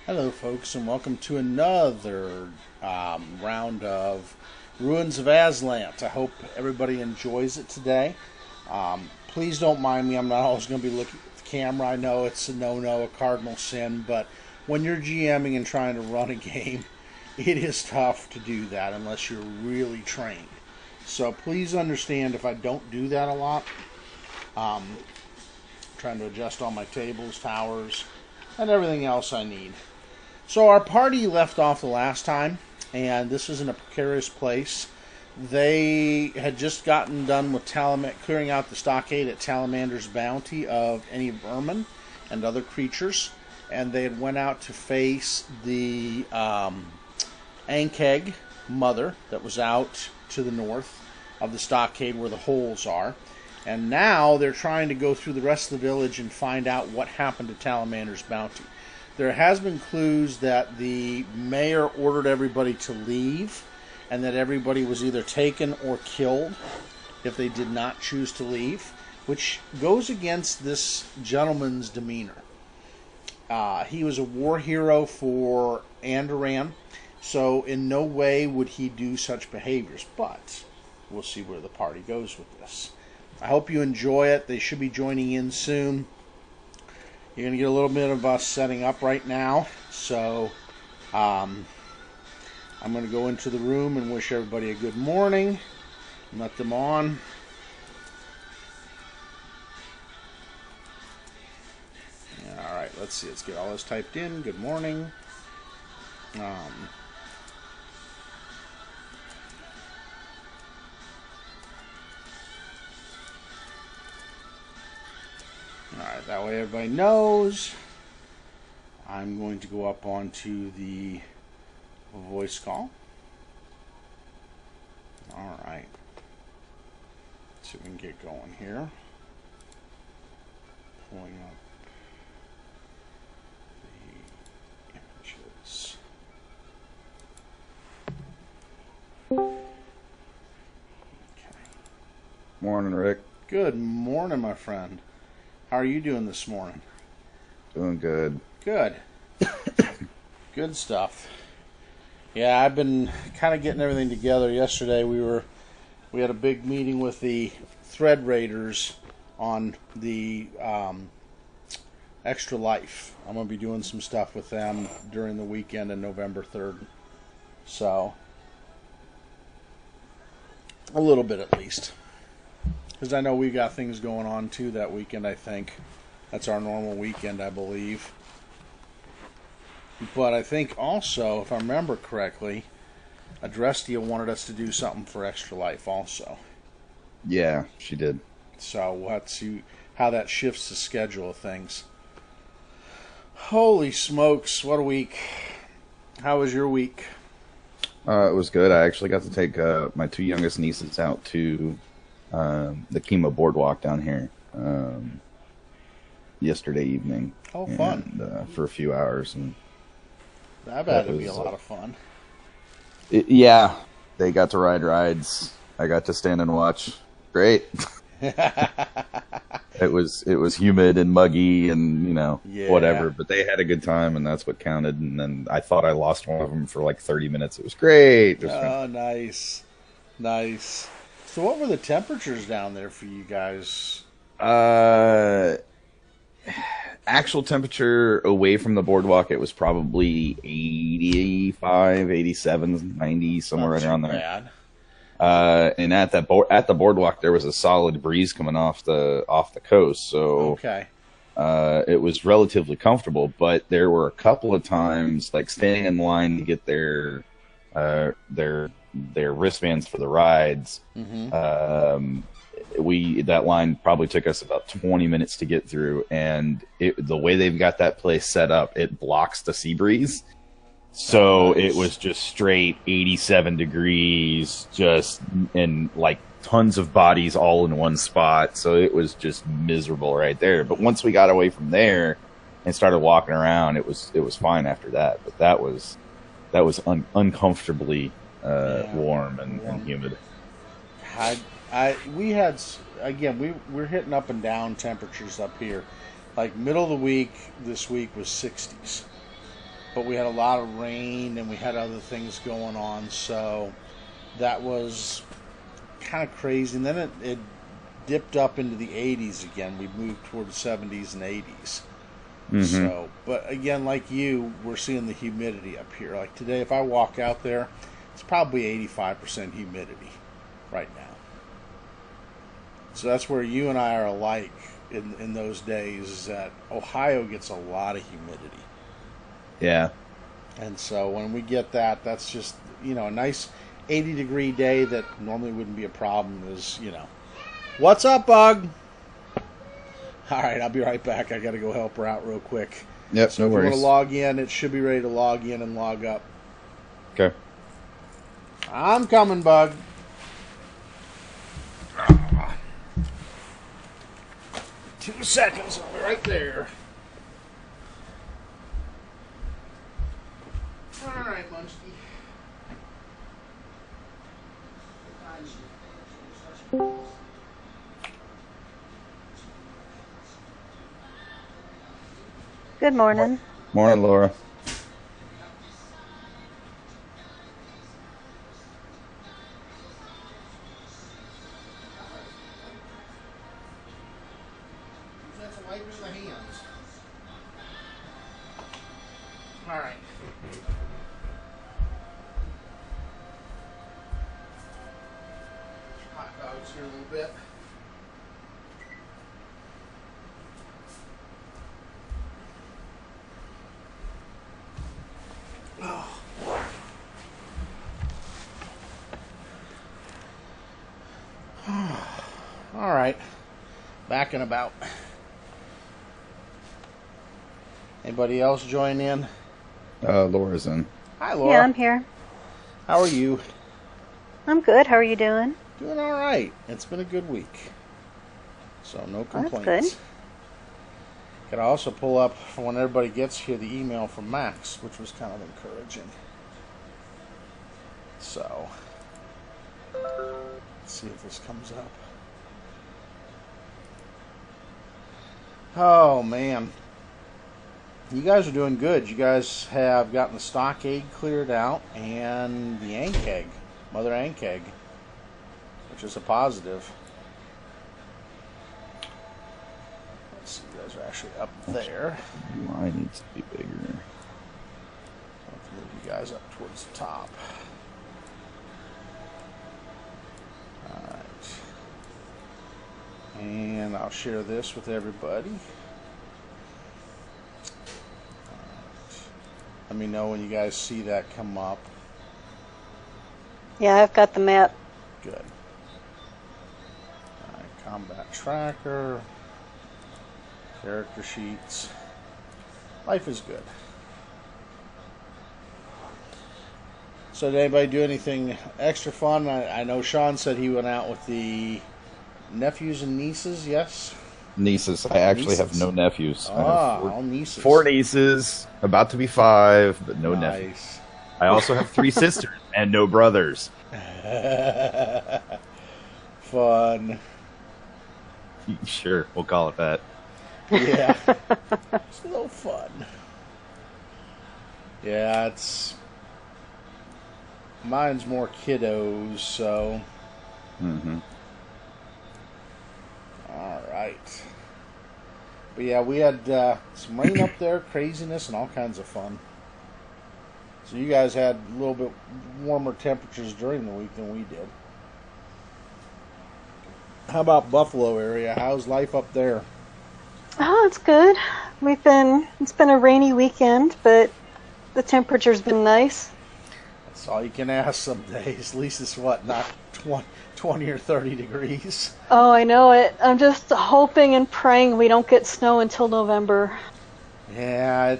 Hello, folks, and welcome to another round of Ruins of Azlant. I hope everybody enjoys it today. Please don't mind me. I'm not always going to be looking at the camera. I know it's a no-no, a cardinal sin, but when you're GMing and trying to run a game, it is tough to do that unless you're really trained. So please understand if I don't do that a lot. Trying to adjust all my tables, towers, and everything else I need. So our party left off the last time, and this is in a precarious place. They had just gotten done with clearing out the stockade at Talamander's bounty of any vermin and other creatures, and they had went out to face the Ankeg mother that was out to the north of the stockade where the holes are. And now they're trying to go through the rest of the village and find out what happened to Talamander's bounty. There has been clues that the mayor ordered everybody to leave and that everybody was either taken or killed if they did not choose to leave, which goes against this gentleman's demeanor. He was a war hero for Andoran, so in no way would he do such behaviors, but we'll see where the party goes with this. I hope you enjoy it. They should be joining in soon. You're going to get a little bit of us setting up right now. So I'm going to go into the room and wish everybody a good morning and let them on. All right, let's see. Let's get all this typed in. Good morning. Alright, that way everybody knows. I'm going to go up onto the voice call. Alright. Let's see if we can get going here. Pulling up the images. Okay. Morning, Rick. Good morning, my friend. How are you doing this morning? Doing good. Good. Good stuff. Yeah, I've been kind of getting everything together. Yesterday we had a big meeting with the Thread Raiders on the Extra Life. I'm going to be doing some stuff with them during the weekend on November 3rd. So, a little bit at least. Because I know we got things going on too that weekend, I think. That's our normal weekend, I believe. But I think also, if I remember correctly, Adrestia wanted us to do something for Extra Life also. Yeah, she did. So we'll have to see how that shifts the schedule of things. Holy smokes, what a week. How was your week? It was good. I actually got to take my two youngest nieces out to the Kima Boardwalk down here yesterday evening. Oh, fun. And, for a few hours. And that had to be a lot of fun. Yeah, they got to ride rides. I got to stand and watch. Great. It was humid and muggy and, whatever, but they had a good time and that's what counted. And then I thought I lost one of them for like 30 minutes. It was great. Oh, nice. Nice. So what were the temperatures down there for you guys? Actual temperature away from the boardwalk, it was probably 85, 87, 90, somewhere right around there. Bad. And at the boardwalk, there was a solid breeze coming off the coast, so okay. It was relatively comfortable. But there were a couple of times, like standing in line to get their wristbands for the rides. Mm-hmm. That line probably took us about 20 minutes to get through, and the way they've got that place set up, it blocks the sea breeze. So nice. It was just straight 87 degrees, and like tons of bodies all in one spot. So it was just miserable right there. But once we got away from there and started walking around, it was fine after that. But that was uncomfortably warm and humid. We're hitting up and down temperatures up here. Like middle of the week this week was 60s. but we had a lot of rain and we had other things going on, so that was kind of crazy. And then it dipped up into the 80s again. We moved toward the 70s and 80s. So, but again, like you, we're seeing the humidity up here. Like today, if I walk out there, it's probably 85% humidity right now. So that's where you and I are alike in those days, is that Ohio gets a lot of humidity. Yeah. And so when we get that, that's just, a nice 80-degree day that normally wouldn't be a problem is, what's up, Bug? All right, I'll be right back. I got to go help her out real quick. Yep, so no if worries. you want to log in, it should be ready to log in and log up. Okay. I'm coming, Bug. 2 seconds. I'll be right there. All right, Munchkie. Good morning. Morning, Laura. All right. Hot dogs here a little bit. Oh. All right. Back and about. Anybody else join in? Laura's in. Hi, Laura. Yeah, I'm here. How are you? I'm good. How are you doing? Doing all right. It's been a good week. So no complaints. That's good. Could also pull up, when everybody gets here, the email from Max, which was kind of encouraging. So, let's see if this comes up. Oh, man. You guys are doing good. You guys have gotten the stockade cleared out and the ank egg, mother ank egg, which is a positive. Let's see, you guys are actually up there. Mine needs to be bigger. Let's move you guys up towards the top. Alright. And I'll share this with everybody. Let me know when you guys see that come up. Yeah, I've got the map. Good. Alright, combat tracker. Character sheets. Life is good. So did anybody do anything extra fun? I know Sean said he went out with the nephews and nieces, yes? Nieces. I actually have no nephews. I have all nieces. 4 nieces, about to be 5, but no nephews. I also have 3 sisters and no brothers. Fun. Sure, we'll call it that. Yeah. It's a little fun. Yeah, mine's more kiddos, so. All right. But yeah, we had some rain up there, craziness, and all kinds of fun. So you guys had a little bit warmer temperatures during the week than we did. How about Buffalo area? How's life up there? Oh, it's good. It's been a rainy weekend, but the temperature's been nice. That's all you can ask some days. At least it's not 20 or 30 degrees. Oh, I know it. I'm just hoping and praying we don't get snow until November. Yeah,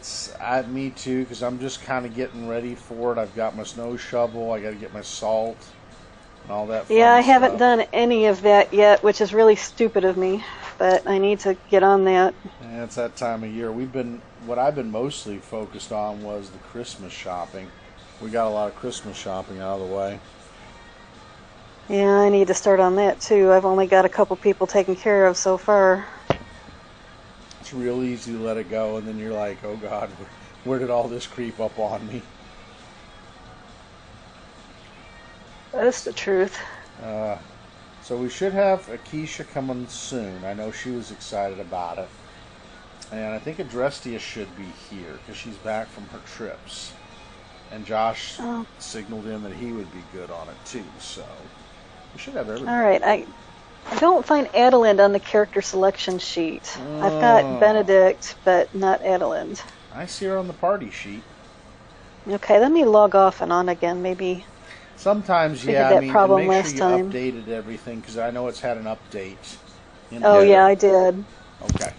me too, because I'm just kind of getting ready for it. I've got my snow shovel. I got to get my salt and all that fun Yeah, I stuff. haven't done any of that yet, which is really stupid of me, but I need to get on that. Yeah, it's that time of year. What I've been mostly focused on was the Christmas shopping. We got a lot of Christmas shopping out of the way. Yeah, I need to start on that too. I've only got a couple people taken care of so far. It's real easy to let it go, and then you're like, oh God, where did all this creep up on me? That's the truth. So we should have Akeisha coming soon. I know she was excited about it. And I think Adrestia should be here, because she's back from her trips. And Josh signaled in that he would be good on it too, so we should have everybody. Alright, I don't find Adelind on the character selection sheet. I've got Benedict, but not Adelind. I see her on the party sheet. Okay, let me log off and on again, maybe. Sometimes, yeah, I mean, make sure you updated everything, because I know it's had an update. Yeah, I did. Okay.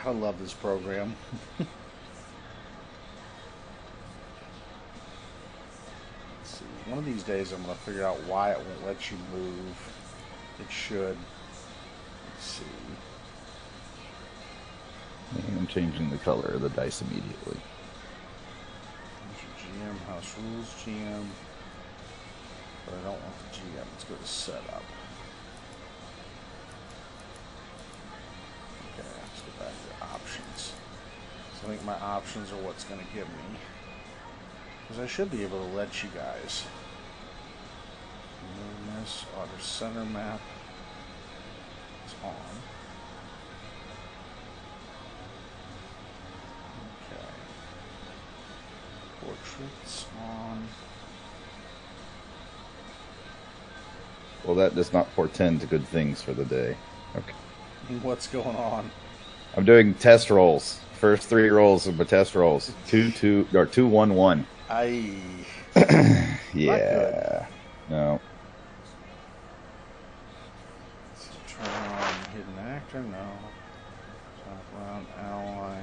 I love this program. Let's see. One of these days I'm going to figure out why it won't let you move. It should. Let's see. I'm changing the color of the dice immediately. GM, House Rules, GM. But I don't want the GM. Let's go to Setup. Okay, let's go back to Options. So I think my options are what's going to give me. Because I should be able to let you guys. Move this, Auto Center Map. It's on. Portraits on. Well, that does not portend to good things for the day. Okay. What's going on? I'm doing test rolls. First 3 rolls of my test rolls. 2, 1, 1. Yeah. No. Turn on hidden actor. No. Top round ally.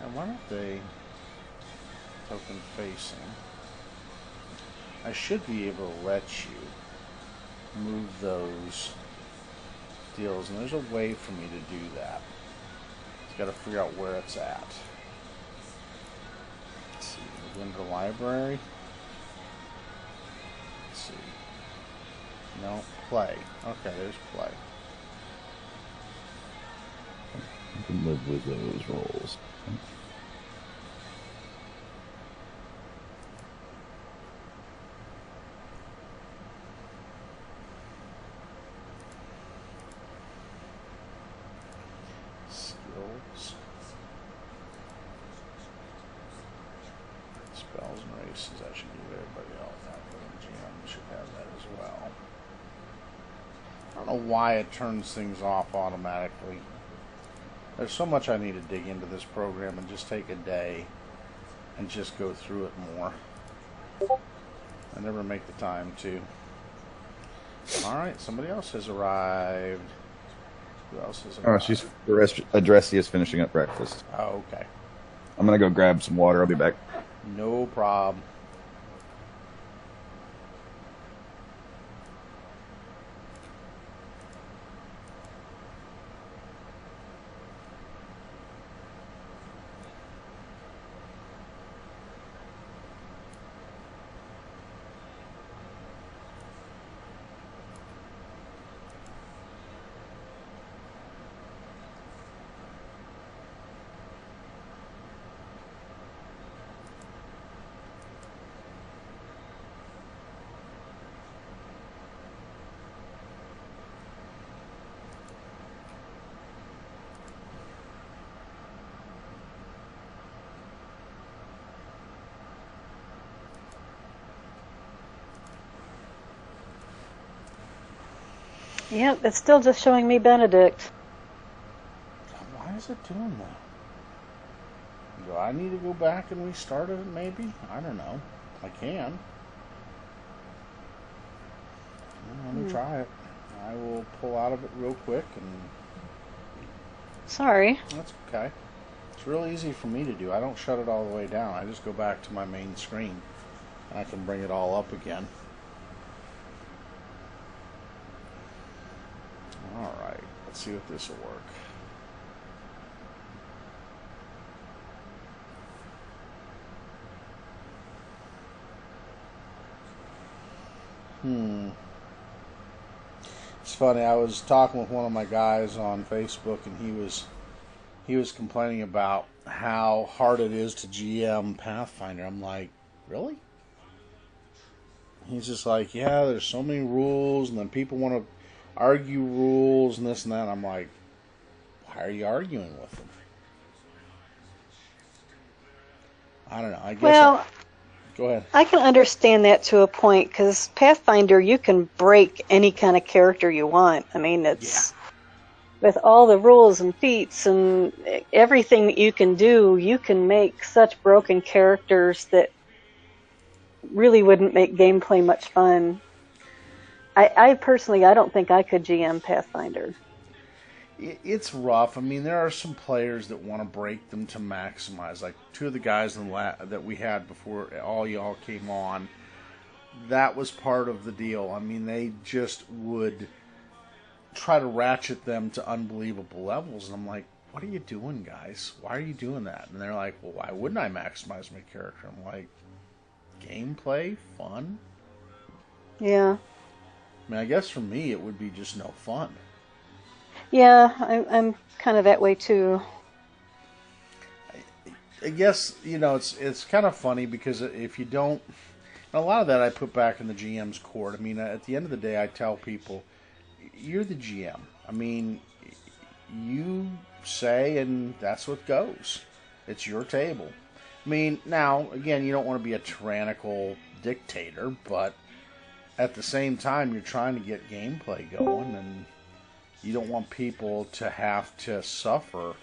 And why don't they token facing? I should be able to let you move those deals, and there's a way for me to do that. Just got to figure out where it's at. Let's see. We'll go into the library. Let's see. No, play. Okay, there's play. I can live with those rolls. Skills. Spells and races. I should give everybody else. GM should have that as well. I don't know why it turns things off automatically. There's so much I need to dig into this program and just take a day and just go through it more. I never make the time to. Alright, somebody else has arrived. Who else has arrived? Adressia is finishing up breakfast. Oh, okay. I'm going to go grab some water. I'll be back. No problem. Yep, it's still just showing me Benedict. Why is it doing that? Do I need to go back and restart it maybe? I don't know. I can. Let me try it. I will pull out of it real quick and... Sorry. That's okay. It's real easy for me to do. I don't shut it all the way down. I just go back to my main screen and I can bring it all up again. Alright, let's see if this will work. It's funny. I was talking with one of my guys on Facebook, and he was complaining about how hard it is to GM Pathfinder. I'm like, really? He's just like, yeah, there's so many rules, and then people want to argue rules and this and that. I'm like, why are you arguing with them? I don't know. I guess. Well, go ahead. I can understand that to a point, because Pathfinder, you can break any kind of character you want. I mean, it's with all the rules and feats and everything that you can do, you can make such broken characters that really wouldn't make gameplay much fun. I personally, I don't think I could GM Pathfinder. It's rough. I mean, there are some players that want to break them to maximize. Like two of the guys that we had before all y'all came on, that was part of the deal. I mean, they just would try to ratchet them to unbelievable levels. And I'm like, what are you doing, guys? Why are you doing that? And they're like, well, why wouldn't I maximize my character? I'm like, gameplay, fun? Yeah. I mean, I guess for me, it would be just no fun. Yeah, I'm kind of that way too. I guess, it's kind of funny because if you don't, a lot of that I put back in the GM's court. I mean, at the end of the day, I tell people, you're the GM. I mean, you say, and that's what goes. It's your table. I mean, now, again, you don't want to be a tyrannical dictator, but at the same time, you're trying to get gameplay going, and you don't want people to have to suffer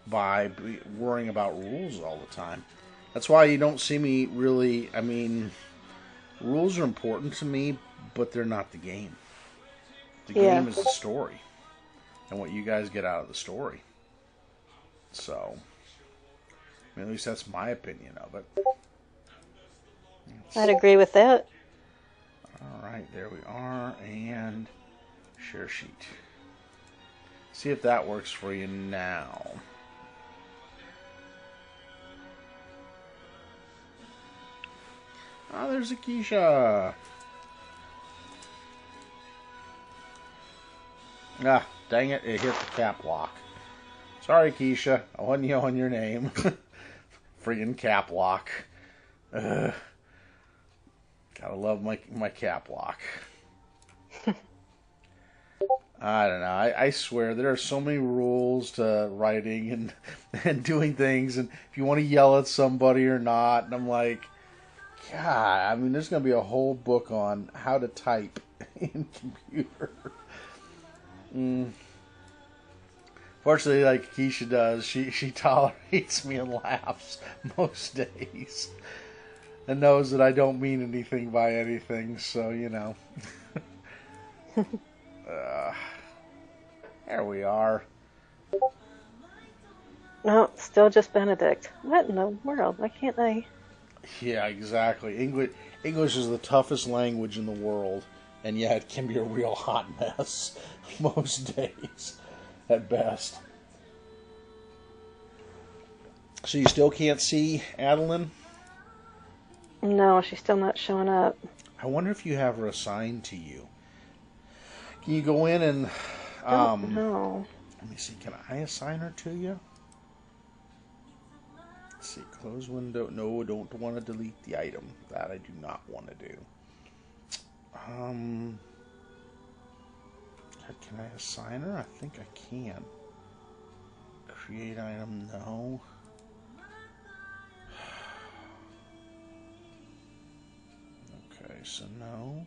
by worrying about rules all the time. That's why you don't see me really, I mean, rules are important to me, but they're not the game. The game is the story, and what you guys get out of the story. So, I mean, at least that's my opinion of it. I'd agree with that. Alright, there we are, and share sheet. See if that works for you now. Ah, there's Akeisha. Ah, dang it, it hit the cap lock. Sorry, Akeisha, I wasn't yelling your name. Friggin' cap lock. Gotta love my cap lock. I don't know. I swear there are so many rules to writing and doing things, and if you want to yell at somebody or not, and I'm like, God, I mean, there's going to be a whole book on how to type in computer. Fortunately, like Akeisha does, she tolerates me and laughs most days, and knows that I don't mean anything by anything, so, there we are. No, still just Benedict. What in the world? Why can't I? Yeah, exactly. English is the toughest language in the world, and yet it can be a real hot mess most days, at best. So you still can't see Adeline? No, she's still not showing up. I wonder if you have her assigned to you. Can you go in and... no. Let me see, can I assign her to you? Let's see, close window. No, I don't want to delete the item. That I do not want to do. Can I assign her? I think I can. Create item, no. Okay, so no.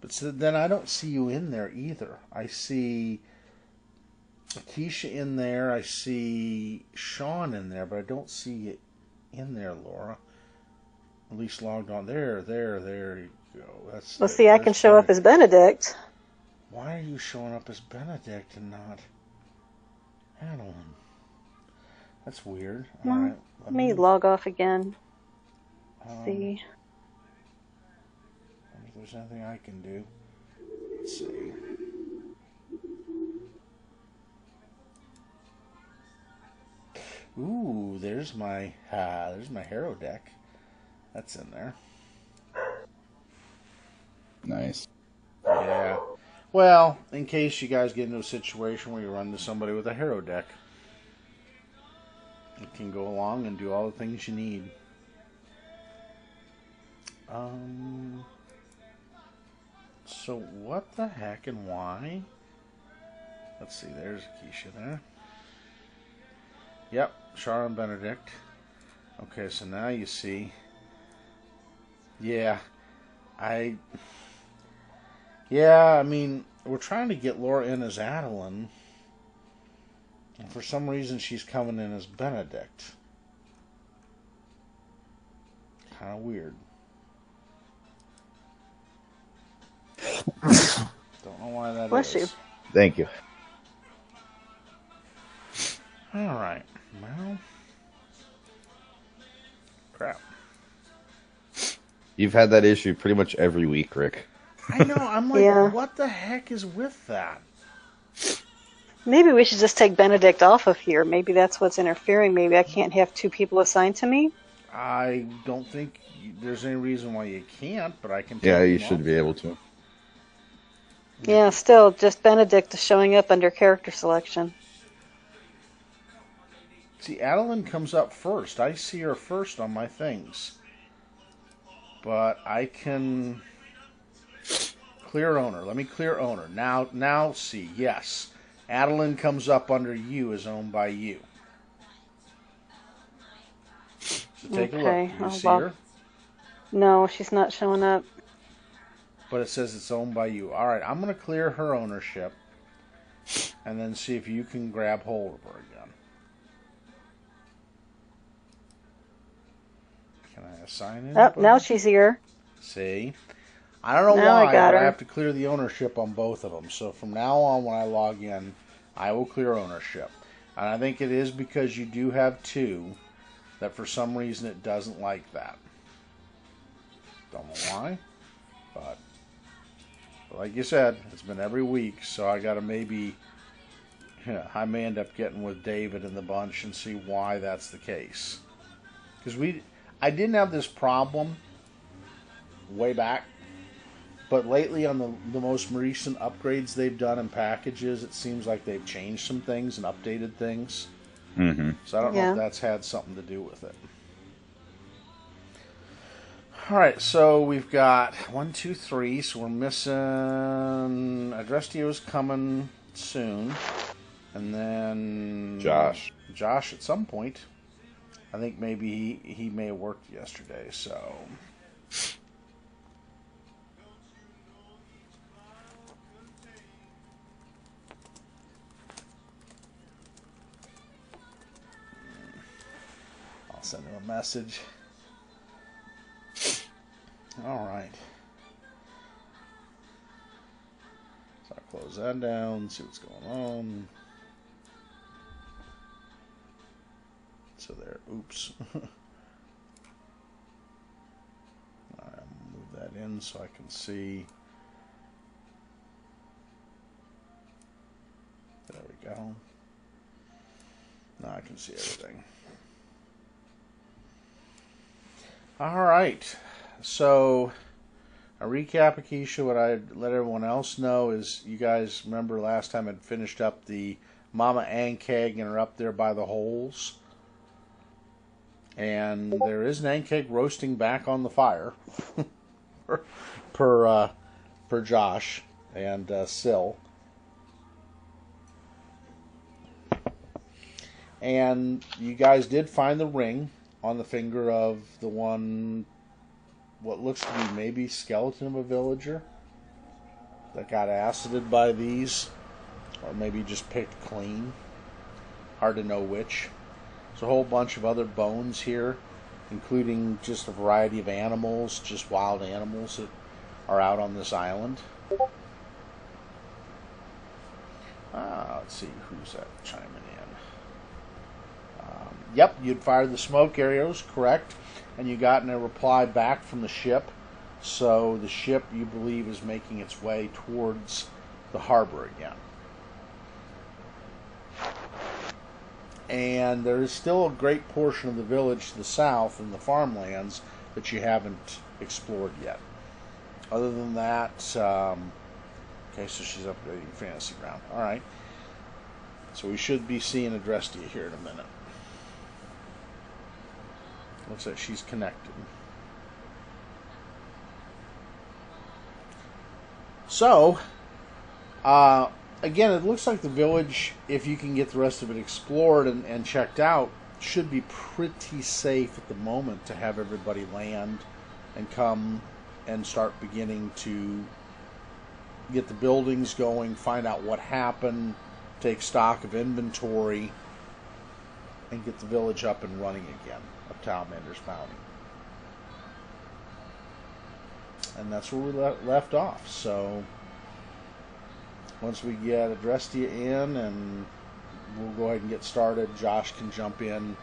But so then I don't see you in there either. I see Akeisha in there. I see Sean in there, but I don't see it in there, Laura. At least logged on. There you go. Well, see, I can show up as Benedict. Why are you showing up as Benedict and not Adeline? That's weird. No, all right. Let me log off again. See. If there's anything I can do. Let's see. Ooh, there's my hero deck. That's in there. Nice. Yeah. Well, in case you guys get into a situation where you run into somebody with a hero deck, it can go along and do all the things you need. So what the heck and why? Let's see, there's Akeisha there. Yep, Char and Benedict. Okay, so now you see. Yeah, I mean, we're trying to get Laura in as Adeline, and for some reason she's coming in as Benedict. Kind of weird. Don't know why that Bless is. you. Thank you. Alright, well. Crap. You've had that issue pretty much every week, Rick. I know, I'm like, Yeah. what the heck is with that? Maybe we should just take Benedict off of here. Maybe that's what's interfering. Maybe I can't have two people assigned to me. I don't think there's any reason why you can't, but I can take Yeah, you them should off. be able to. Yeah, still, just Benedict is showing up under character selection. See, Adeline comes up first. I see her first on my things. But I can clear owner. Let me clear owner. Now see, yes. Adeline comes up under you, is owned by you. So take a look. Okay, Do you oh, see well. her? No, she's not showing up. But it says it's owned by you. Alright, I'm going to clear her ownership. And then see if you can grab hold of her again. Can I assign it? Oh, now she's here. See? I don't know Now I why, got but I her. have to clear the ownership on both of them. So from now on, when I log in, I will clear ownership. And I think it is because you do have two that for some reason it doesn't like that. Don't know why, but like you said, it's been every week, so I got to maybe, I may end up getting with David in the bunch and see why that's the case. Because I didn't have this problem way back, but lately on the most recent upgrades they've done in packages, it seems like they've changed some things and updated things. Mm-hmm. So I don't know Yeah. if that's had something to do with it. Alright, so we've got 1, 2, 3, so we're missing Adrestio's coming soon. And then Josh. Josh at some point. I think maybe he may have worked yesterday, so I'll send him a message. Alright. So I'll close that down, see what's going on. So there, oops. I'll move that in so I can see. There we go. Now I can see everything. Alright. So, a recap, Akeisha, what I let everyone else know is you guys remember last time I'd finished up the Mama Ankeg and are up there by the holes. And there is an Ankeg roasting back on the fire per Josh and Syl. And you guys did find the ring on the finger of the one, what looks to be maybe skeleton of a villager that got acided by these, or maybe just picked clean. Hard to know which. There's a whole bunch of other bones here, including just a variety of animals, just wild animals that are out on this island. Let's see, who's that chiming in? Yep, you'd fired the smoke arrows, correct, and you gotten a reply back from the ship. So the ship, you believe, is making its way towards the harbor again. And there is still a great portion of the village to the south in the farmlands that you haven't explored yet. Other than that, okay, so she's upgrading fantasy ground. All right. So we should be seeing Adrestia here in a minute. Looks like she's connected. So, again, it looks like the village, if you can get the rest of it explored and checked out, should be pretty safe at the moment to have everybody land and come and start beginning to get the buildings going, find out what happened, take stock of inventory, and get the village up and running again of Talamander's Bounty. And that's where we left off. So once we get Adrestia in, and we'll go ahead and get started. Josh can jump in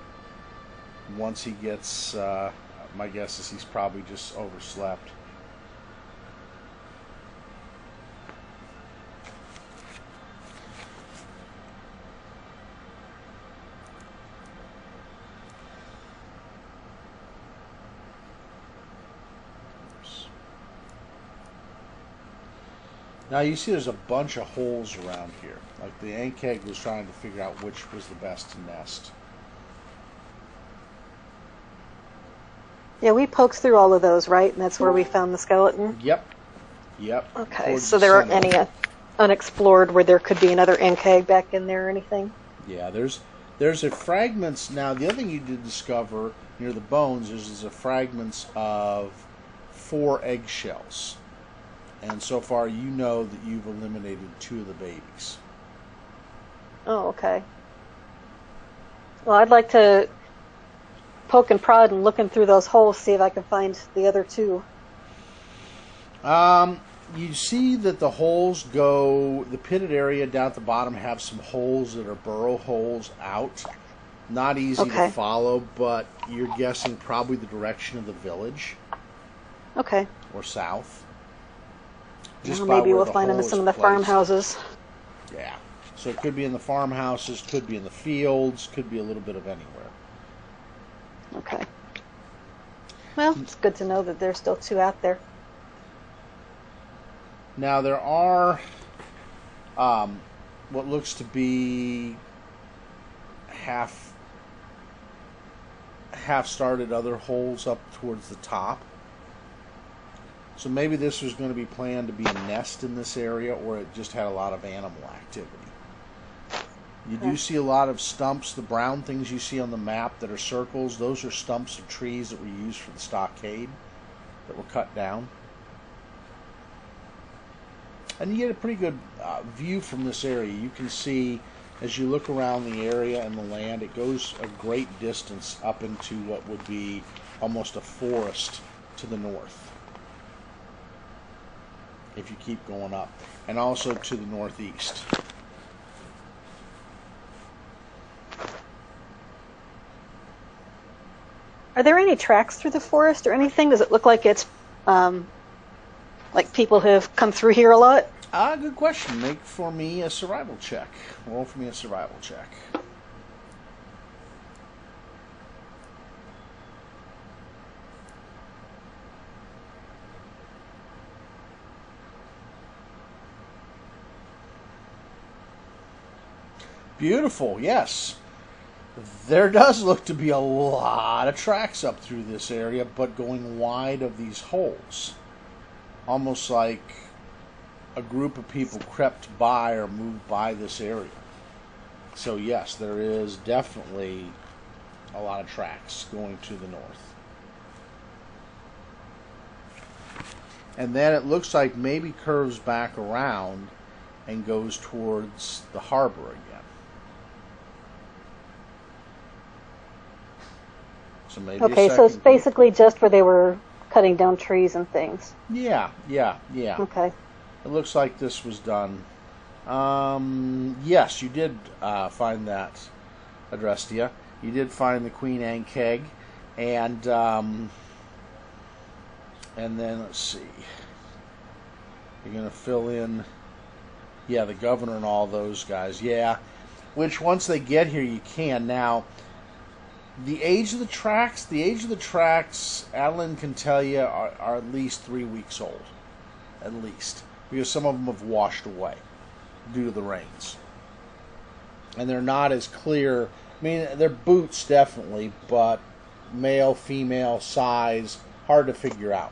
once he gets, my guess is he's probably just overslept. Now you see there's a bunch of holes around here. Like the Ankeg was trying to figure out which was the best to nest. Yeah, we poked through all of those, right? And that's where we found the skeleton? Yep. Yep. Okay, Towards so the there aren't center. any unexplored where there could be another Ankeg back in there or anything? Yeah, there's a fragments. Now the other thing you did discover near the bones is a fragments of 4 eggshells. And so far, you know that you've eliminated 2 of the babies. Oh, okay. Well, I'd like to poke and prod and looking through those holes, see if I can find the other 2. You see that the holes go, the pitted area down at the bottom have some holes that are burrow holes out. Not easy to follow, but you're guessing probably the direction of the village. Okay. Or south. Well, maybe we'll find them in some of the farmhouses. Yeah. So it could be in the farmhouses, could be in the fields, could be a little bit of anywhere. Okay. Well, it's good to know that there's still 2 out there. Now there are what looks to be half started other holes up towards the top. So maybe this was going to be planned to be a nest in this area, or it just had a lot of animal activity. You do see a lot of stumps. The brown things you see on the map that are circles, those are stumps of trees that were used for the stockade that were cut down. And you get a pretty good view from this area. You can see, as you look around the area and the land, it goes a great distance up into what would be almost a forest to the north, if you keep going up, and also to the northeast. Are there any tracks through the forest or anything? Does it look like it's like people have come through here a lot? Good question. Make for me a survival check. Roll for me a survival check. Beautiful, yes. There does look to be a lot of tracks up through this area, but going wide of these holes. Almost like a group of people crept by or moved by this area. So yes, there is definitely a lot of tracks going to the north. And then it looks like maybe curves back around and goes towards the harbor again. So maybe okay, so it's basically just where they were cutting down trees and things. Yeah. Okay. It looks like this was done. Yes, you did find that Adrestia. You did find the Queen Ankeg, and then let's see. You're gonna fill in, yeah, the governor and all those guys. Yeah, which once they get here, you can now. The age of the tracks, Adeline can tell you, are at least 3 weeks old. at least, because some of them have washed away due to the rains. And they're not as clear. I mean, they're boots, definitely, but male, female, size, hard to figure out.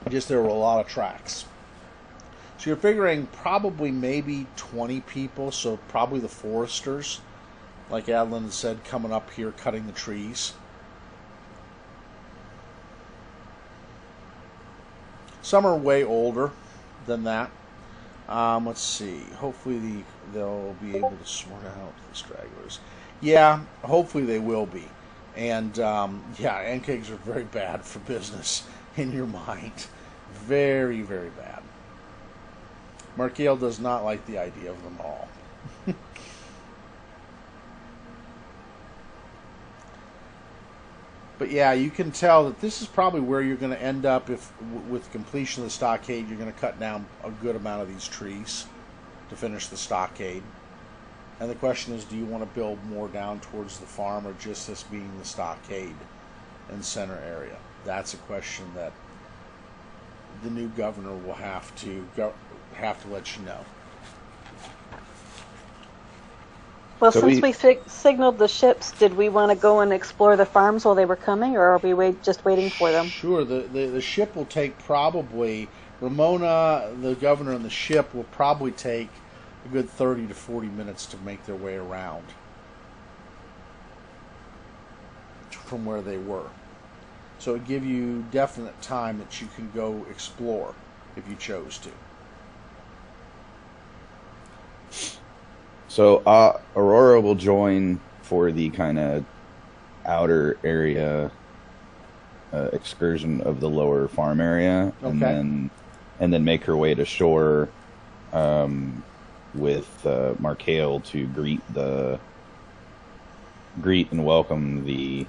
Just there were a lot of tracks. So you're figuring probably maybe 20 people, so probably the foresters, like Adlin said, coming up here cutting the trees. Some are way older than that. Let's see. Hopefully they'll be able to sort out the stragglers. Yeah, hopefully they will be. And yeah, ankegs are very bad for business in your mind. Very, very bad. Markael does not like the idea of them all. But yeah, you can tell that this is probably where you're going to end up if, with completion of the stockade, you're going to cut down a good amount of these trees to finish the stockade. And the question is, do you want to build more down towards the farm or just this being the stockade and center area? That's a question that the new governor will have to let you know. Well, so since we signaled the ships, did we want to go and explore the farms while they were coming, or are we just waiting for them? Sure. The ship will take probably, Ramona, the governor, and the ship will probably take a good 30 to 40 minutes to make their way around from where they were. So it give you definite time that you can go explore if you chose to. So Aurora will join for the kind of outer area excursion of the lower farm area, okay. and then make her way to shore with Markael to greet and welcome the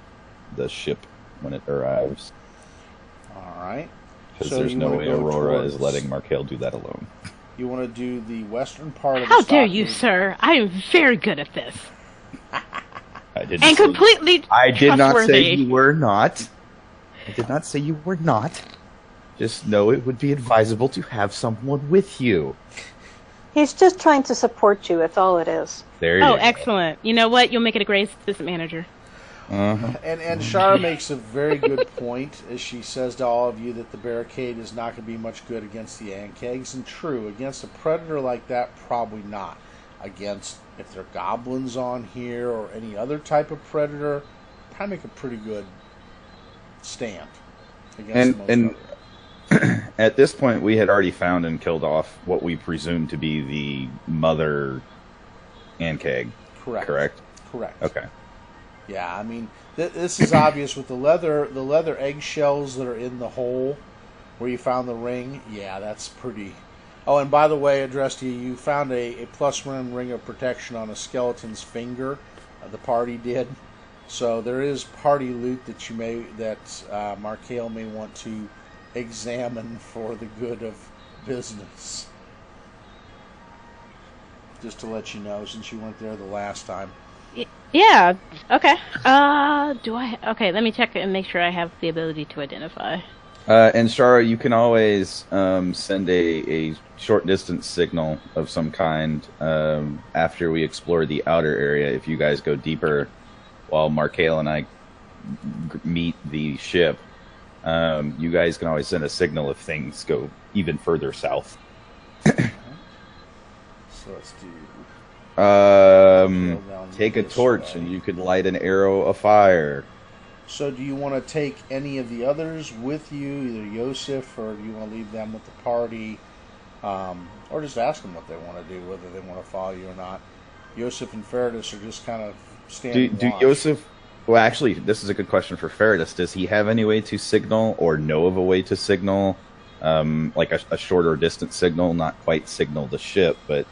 ship when it arrives. All right. Because there's no way Aurora is letting Markael do that alone. You want to do the western part of the How dare you, sir? I am very good at this. I didn't and completely I did not say trustworthy. you were not. I did not say you were not. Just know it would be advisable to have someone with you. He's just trying to support you. That's all it is. There you go. Excellent. You know what? You'll make it a great assistant manager. Uh-huh. And Shara makes a very good point as she says to all of you that the barricade is not going to be much good against the ankegs. And true, against a predator like that, probably not. Against, if there are goblins on here or any other type of predator, probably make a pretty good stand against and at this point, we had already found and killed off what we presume to be the mother ankeg. Correct. Okay. Yeah, I mean, this is obvious with the leather eggshells that are in the hole where you found the ring. Yeah, that's pretty. Oh, and by the way, addressed to you, you found a +1 ring of protection on a skeleton's finger. The party did. So there is party loot that Markael may want to examine for the good of business. Just to let you know, since you weren't there the last time. Yeah. Okay. Okay, let me check and make sure I have the ability to identify. And Shara, you can always send a short distance signal of some kind after we explore the outer area. If you guys go deeper, while Markael and I meet the ship, you guys can always send a signal if things go even further south. So let's do. Take a torch and you could light an arrow afire. So do you want to take any of the others with you, either Yosef, or do you want to leave them with the party? Or just ask them what they want to do, whether they want to follow you or not. Yosef and Feridus are just kind of standing Do Yosef... Well, actually, this is a good question for Feridus. Does he have any way to signal or know of a way to signal? Like a shorter distance signal, not quite signal the ship, but...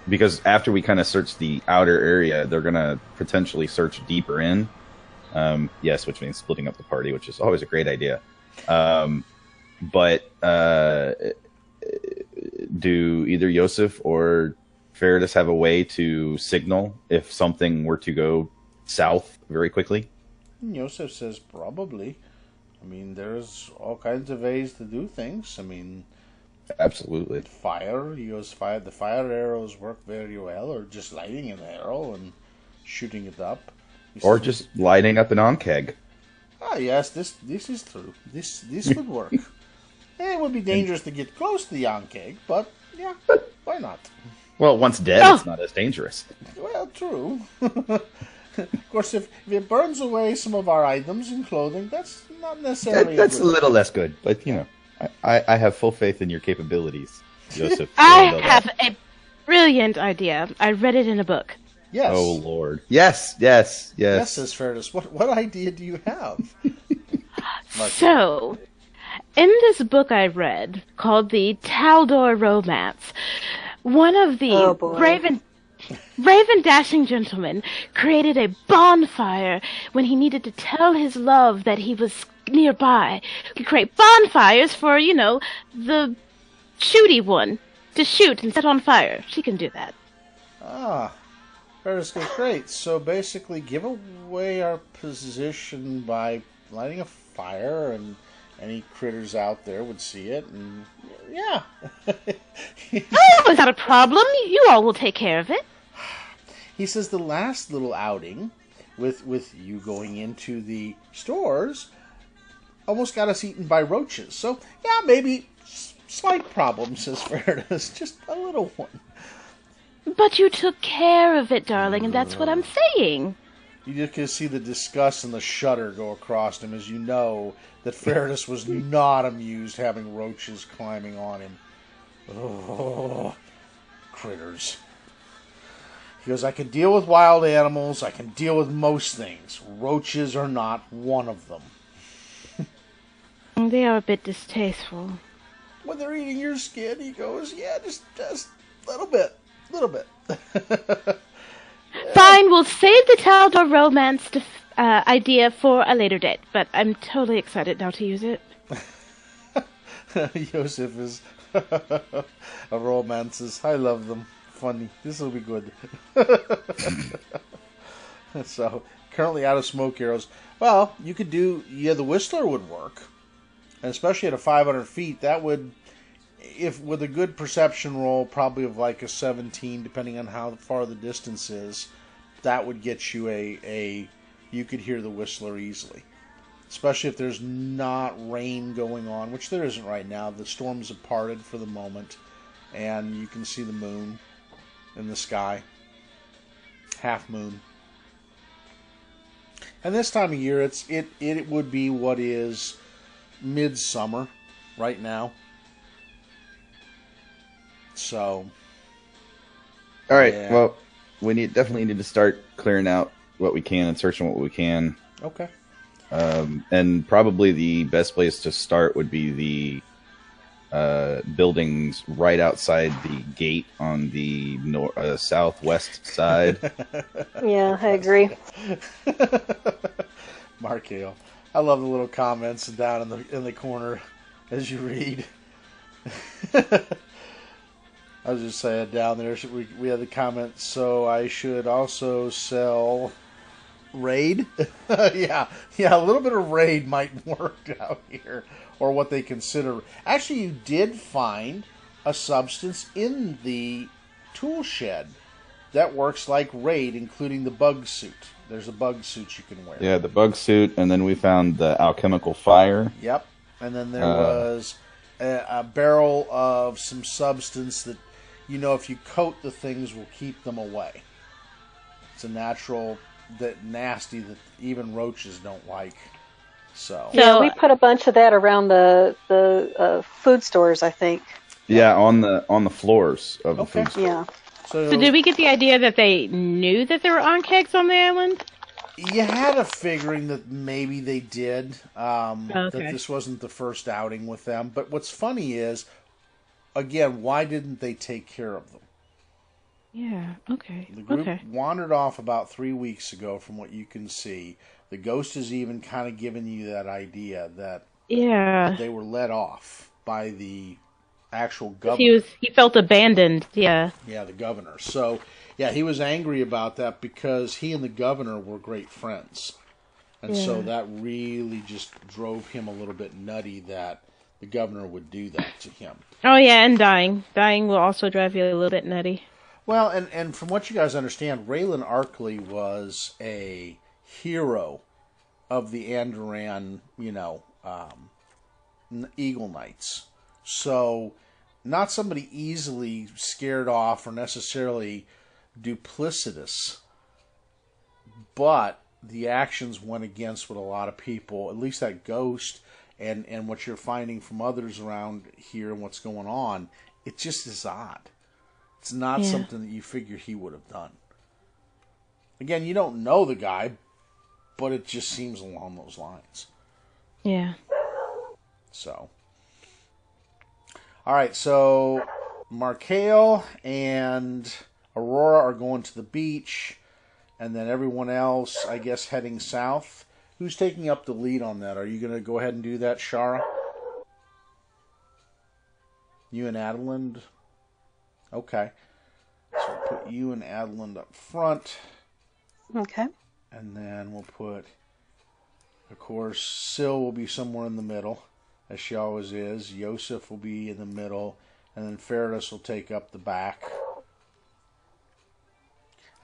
because after we kind of search the outer area, they're going to potentially search deeper in. Yes, which means splitting up the party, which is always a great idea. But do either Yosef or Feridus have a way to signal if something were to go south very quickly? Yosef says probably. I mean, there's all kinds of ways to do things. I mean, Absolutely. fire, you use fire. The fire arrows work very well, or just lighting an arrow and shooting it up. Or just lighting up an on-keg. Ah, yes, this is true. This would work. It would be dangerous to get close to the Yonkeg, but yeah, why not? Well, once dead, it's not as dangerous. Well, true. Of course, if it burns away some of our items and clothing, that's not necessarily. That's a a little less good, but you know, I have full faith in your capabilities, Joseph. I have a brilliant idea. I read it in a book. Yes. Oh Lord. Yes, says Fairness. What idea do you have? So, in this book I read called the Taldor Romance, one of the brave and dashing gentlemen created a bonfire when he needed to tell his love that he was nearby. He could create bonfires for, the shooty one to shoot and set on fire. She can do that. Ah, Fairness goes great. So basically, give away our position by lighting a fire, and any critters out there would see it, and yeah. Oh, is that a problem? You all will take care of it. He says the last little outing with you going into the stores almost got us eaten by roaches. So, yeah, maybe slight problem, says Fairness. Just a little one. But you took care of it, darling, and that's what I'm saying. You just can see the disgust and the shudder go across him as you know that Fairness was not amused having roaches climbing on him. Oh, critters. He goes, I can deal with wild animals, I can deal with most things. Roaches are not one of them. They are a bit distasteful. When they're eating your skin, he goes, yeah, just a little bit. Fine, we'll save the Taldor Romance idea for a later date, but I'm totally excited now to use it. Joseph is a romances. I love them. Funny. This will be good. So, currently out of smoke arrows. Well, you could do, the Whistler would work. And especially at a 500 feet, that would, if with a good perception roll, probably of like a 17, depending on how far the distance is, that would get you you could hear the Whistler easily. Especially if there's not rain going on, which there isn't right now. The storms have parted for the moment, and you can see the moon in the sky. Half moon. And this time of year, it would be what is midsummer right now. So, all right. Yeah. Well, we definitely need to start clearing out what we can and searching what we can. Okay. And probably the best place to start would be the buildings right outside the gate on the southwest side. Yeah, I agree. Mark Hale. I love the little comments down in the corner as you read. I was just saying down there, we had the comment, so I should also sell raid? yeah, a little bit of raid might work out here, or what they consider. Actually, you did find a substance in the tool shed that works like raid, including the bug suit. There's a bug suit you can wear. Yeah, the bug suit, and then we found the alchemical fire. Yep, and then there was a barrel of some substance that, if you coat the things, will keep them away. It's a natural, nasty that even roaches don't like. So yeah, we put a bunch of that around the food stores, I think. Yeah, on the floors of the food store. Yeah. So did we get the idea that they knew that there were on-kegs on the island? You had a figuring that maybe they did, that Okay. this wasn't the first outing with them. But what's funny is, again, why didn't they take care of them? Yeah, okay. The group wandered off about 3 weeks ago, from what you can see. The ghost is even kind of giving you that idea that they were let off by the actual governor. He felt abandoned, yeah. Yeah, the governor. So, yeah, he was angry about that because he and the governor were great friends. And so that really just drove him a little bit nutty that the governor would do that to him. Oh, yeah, and dying. Dying will also drive you a little bit nutty. Well, and from what you guys understand, Raylan Arkley was a hero of the Andoran, Eagle Knights. So, not somebody easily scared off or necessarily duplicitous, but the actions went against what a lot of people, at least that ghost, and what you're finding from others around here and what's going on, it just is odd. It's not something that you figure he would have done. Again, you don't know the guy, but it just seems along those lines. Yeah. So. Alright, so Markale and Aurora are going to the beach, and then everyone else, I guess, heading south. Who's taking up the lead on that? Are you going to go ahead and do that, Shara? You and Adeland? Okay. So we'll put you and Adeland up front. Okay. And then we'll put, of course, Syl will be somewhere in the middle, as she always is. Yosef will be in the middle. And then Faradis will take up the back.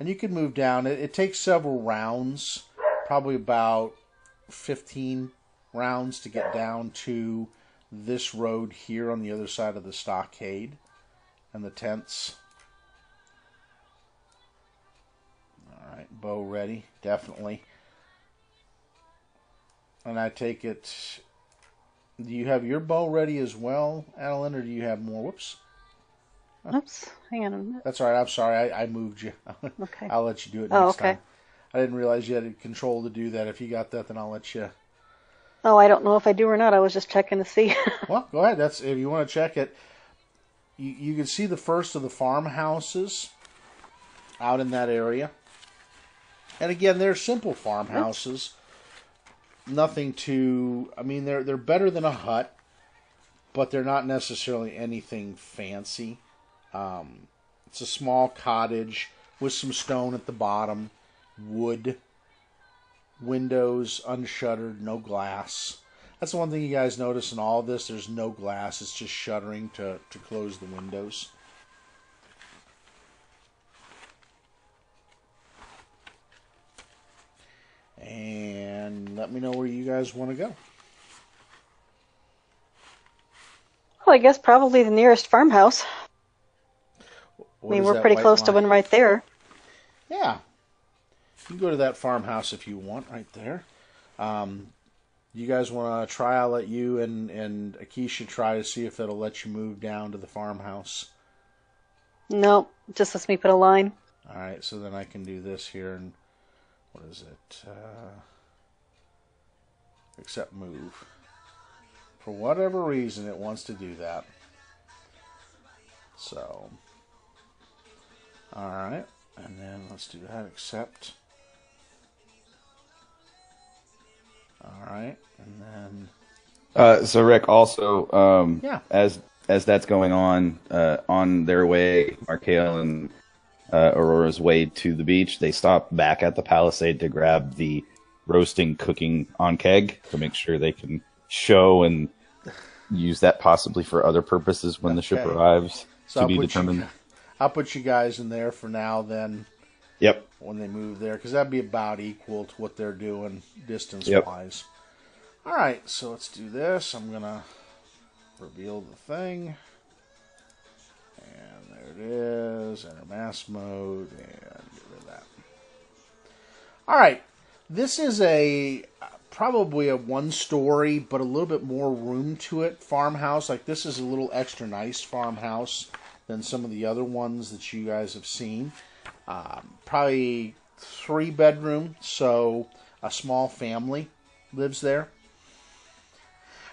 And you can move down. It takes several rounds, probably about 15 rounds to get down to this road here on the other side of the stockade and the tents. Alright, bow ready, definitely. And I take it, do you have your bow ready as well, Adeline, or do you have more? Whoops. Oops, hang on a minute. That's all right, I'm sorry, I moved you. Okay. I'll let you do it next okay. time. I didn't realize you had control to do that. If you got that, then I'll let you. Oh, I don't know if I do or not. I was just checking to see. Well, go ahead. That's if you want to check it. You can see the first of the farmhouses out in that area. And again, they're simple farmhouses. Nothing too. I mean, they're better than a hut, but they're not necessarily anything fancy. It's a small cottage with some stone at the bottom. Wood, windows unshuttered, no glass. That's the one thing you guys notice in all of this. There's no glass. It's just shuttering to close the windows. And let me know where you guys want to go. Well, I guess probably the nearest farmhouse. We're pretty close to one right there. Yeah. You can go to that farmhouse if you want, right there. You guys want to try? I'll let you and Akeisha try to see if it'll let you move down to the farmhouse. No, just lets me put a line. All right, so then I can do this here, and what is it? Accept move. For whatever reason, it wants to do that. So, all right, and then let's do that. Accept. All right, and then. So Rick, also, yeah. as that's going on their way, Markale and Aurora's way to the beach, they stop back at the palisade to grab the roasting cooking on keg to make sure they can show and use that possibly for other purposes when the ship arrives. So to be determined. I'll put you guys in there for now. Then. Yep. When they move there, because that'd be about equal to what they're doing distance-wise. Yep. All right, so let's do this. I'm gonna reveal the thing, and there it is. Enter mass mode, and get rid of that. All right, this is probably a one-story, but a little bit more room to it farmhouse. Like this is a little extra nice farmhouse than some of the other ones that you guys have seen. Probably 3-bedroom, so a small family lives there.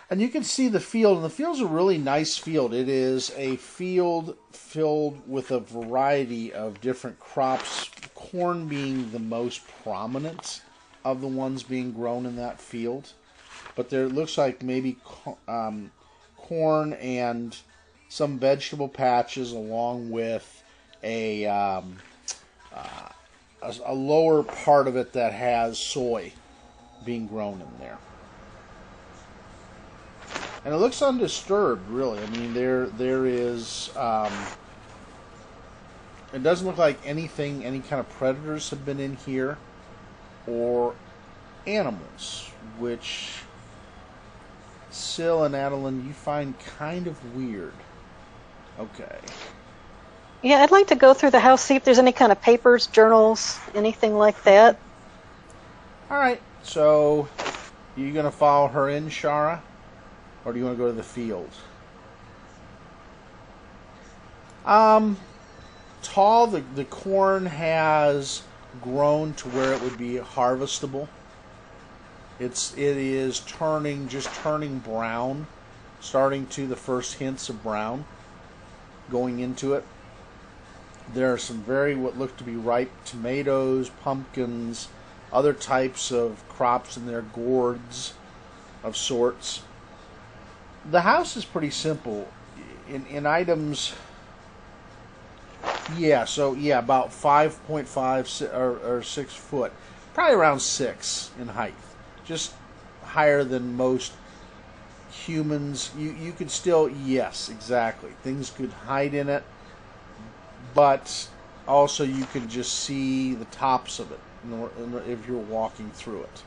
And you can see the field, and the field's a really nice field. It is a field filled with a variety of different crops, corn being the most prominent of the ones being grown in that field. But there looks like maybe corn and some vegetable patches along with a lower part of it that has soy being grown in there. And it looks undisturbed, really. I mean, there is... it doesn't look like any kind of predators have been in here, or animals, which Syl and Adeline, you find kind of weird. Okay. Yeah, I'd like to go through the house, see if there's any kind of papers, journals, anything like that. Alright, so you going to follow her in, Shara? Or do you want to go to the field? Tall, the corn has grown to where it would be harvestable. It is turning brown, starting to the first hints of brown going into it. There are some what look to be ripe tomatoes, pumpkins, other types of crops in there, gourds of sorts. The house is pretty simple in items. Yeah, so yeah, about 5.5 or 6 foot, probably around 6 in height, just higher than most humans. You could still, yes, exactly. Things could hide in it, but also you could just see the tops of it if you're walking through it.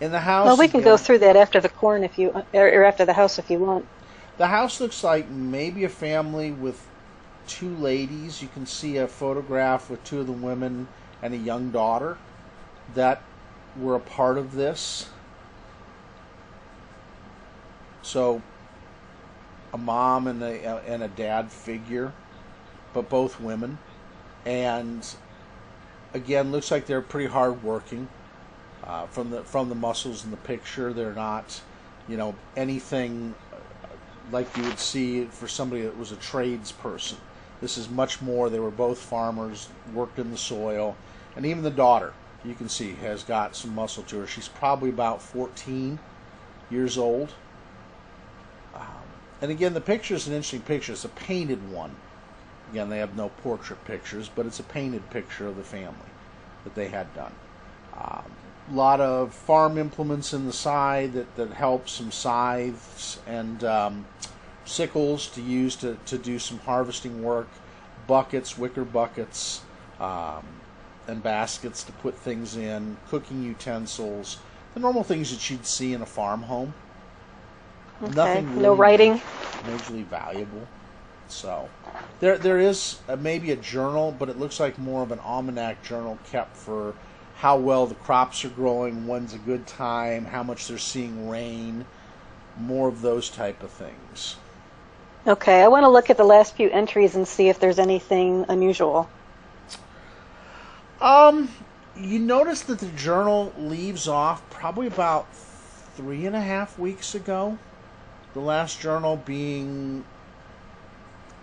In the house, well, we can go through that after the corn or after the house if you want. The house looks like maybe a family with 2 ladies. You can see a photograph with 2 of the women and a young daughter that were a part of this. So a mom and a dad figure, but both women. And again, looks like they're pretty hard working. From the muscles in the picture, they're not, anything like you would see for somebody that was a tradesperson. This is much more. They were both farmers, worked in the soil, and even the daughter, you can see, has got some muscle to her. She's probably about 14 years old. And again, the picture is an interesting picture. It's a painted one. Again, they have no portrait pictures, but it's a painted picture of the family that they had done. A lot of farm implements in the side that help, some scythes and sickles to use to do some harvesting work, buckets, wicker buckets, and baskets to put things in, cooking utensils, the normal things that you'd see in a farm home. Okay. Nothing really no writing. Majorly valuable. So there is maybe a journal, but it looks like more of an almanac journal kept for how well the crops are growing, when's a good time, how much they're seeing rain, more of those type of things. Okay, I want to look at the last few entries and see if there's anything unusual. You notice that the journal leaves off probably about 3.5 weeks ago. The last journal being,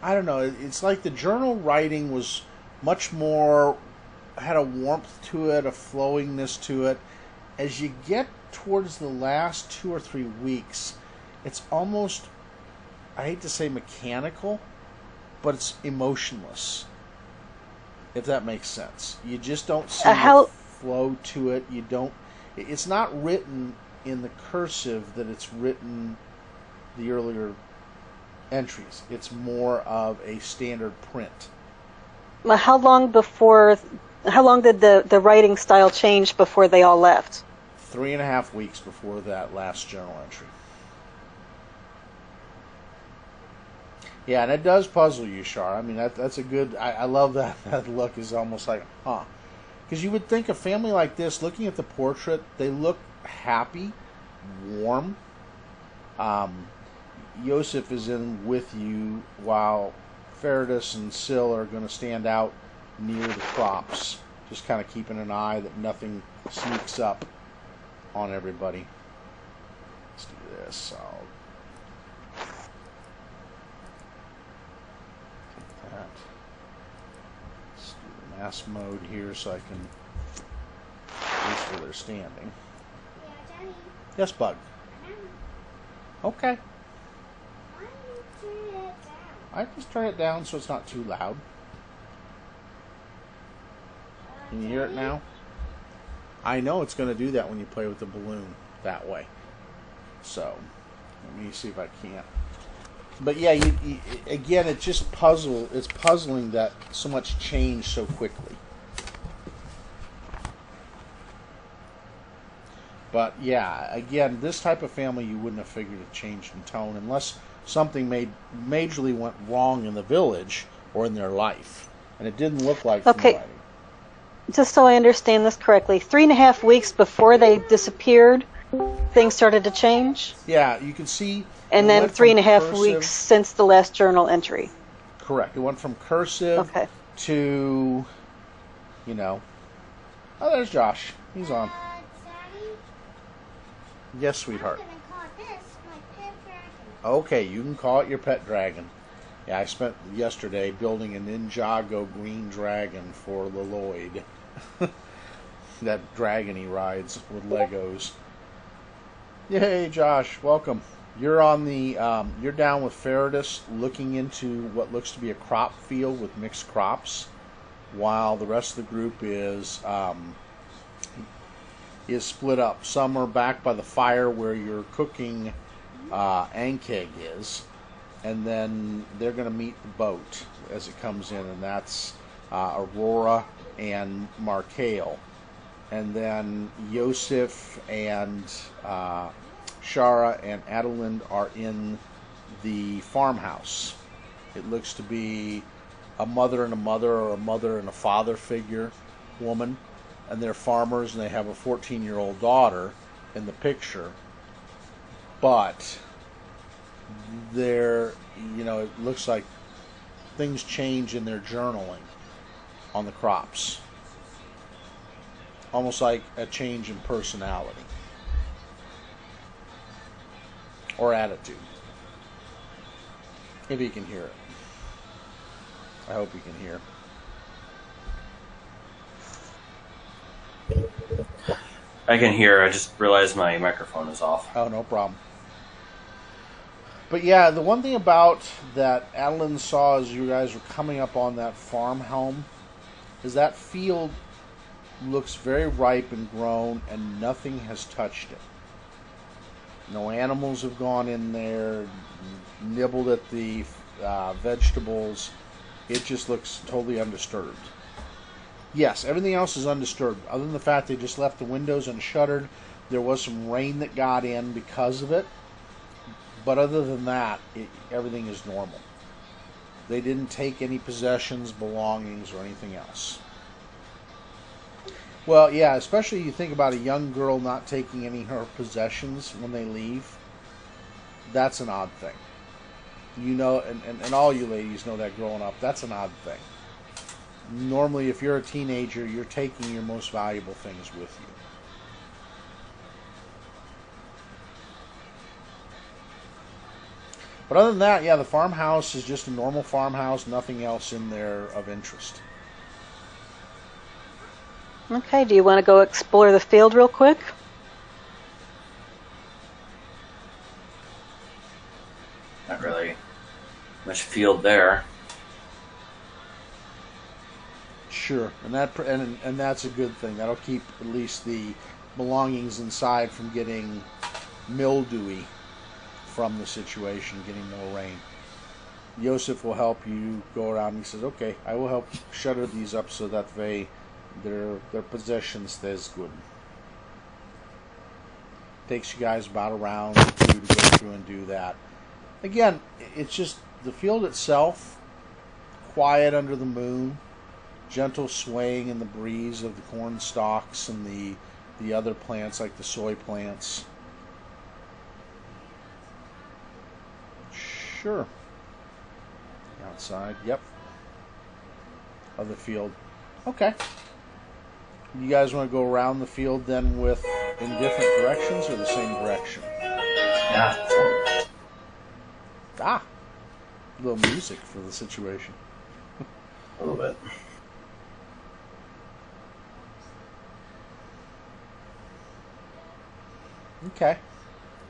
I don't know, it's like the journal writing was much more, had a warmth to it, a flowingness to it. As you get towards the last 2 or 3 weeks, it's almost, I hate to say mechanical, but it's emotionless, if that makes sense. You just don't see the flow to it. It's not written in the cursive that it's written the earlier entries. It's more of a standard print. Well, how long did the writing style change before they all left? 3.5 weeks before that last journal entry. Yeah, and it does puzzle you, Shar. I mean, that's a good... I love that. That look is almost like, huh. Because you would think a family like this, looking at the portrait, they look happy, warm. Yosef is in with you, while Feridus and Syl are going to stand out near the crops, just kind of keeping an eye that nothing sneaks up on everybody. Let's do this. I'll take that. Let's do the mass mode here so I can, at least where they're standing. Yeah, Daddy. Yes, Bug. Okay. Why don't you turn it down? I just turn it down so it's not too loud. Can you hear it now? I know it's going to do that when you play with the balloon that way. So, let me see if I can. But yeah, again, it's just it's puzzling that so much changed so quickly. But yeah, again, this type of family you wouldn't have figured a change in tone unless something majorly went wrong in the village or in their life. And it didn't look like from the writing. Just so I understand this correctly, 3.5 weeks before they disappeared, things started to change? Yeah, you can see. And then 3.5 weeks since the last journal entry. Correct. It went from cursive to, you know. Oh, there's Josh. He's on. Daddy? Yes, sweetheart. I'm going to call this my pet dragon. Okay, you can call it your pet dragon. Yeah, I spent yesterday building a Ninjago green dragon for Lloyd. That dragon he rides with Legos. Yay, Josh, welcome. You're on the you're down with Faradis looking into what looks to be a crop field with mixed crops, while the rest of the group is split up. Some are back by the fire where your cooking Ankeg is, and then they're going to meet the boat as it comes in, and that's Aurora and Markale. And then Yosef and Shara and Adelind are in the farmhouse. It looks to be a mother and a mother, or a mother and a father figure woman, and they're farmers, and they have a 14-year-old daughter in the picture. But they're, you know, it looks like things change in their journaling on the crops. Almost like a change in personality or attitude. If you can hear it. I hope you can hear. I can hear. I just realized my microphone is off. Oh, no problem. But yeah, the one thing about that Adelind saw as you guys were coming up on that farm home is that field looks very ripe and grown, and nothing has touched it. No animals have gone in there, nibbled at the vegetables. It just looks totally undisturbed. Yes, everything else is undisturbed, other than the fact they just left the windows unshuttered. There was some rain that got in because of it. But other than that, everything is normal. They didn't take any possessions, belongings, or anything else. Well, yeah, especially you think about a young girl not taking any of her possessions when they leave. That's an odd thing. You know, and all you ladies know that growing up, that's an odd thing. Normally, if you're a teenager, you're taking your most valuable things with you. But other than that, yeah, the farmhouse is just a normal farmhouse, nothing else in there of interest. Okay, do you want to go explore the field real quick? Not really much field there. Sure, and that's a good thing. That'll keep at least the belongings inside from getting mildewy from the situation, getting more rain. Yosef will help you go around. He says, "Okay, I will help shutter these up so that their possession stays good." Takes you guys about a round or two to go through and do that. Again, it's just the field itself, quiet under the moon, gentle swaying in the breeze of the corn stalks and the other plants like the soy plants. Sure. Outside, yep. Of the field. Okay. You guys want to go around the field then in different directions or the same direction? Yeah. A little music for the situation. A little bit. Okay.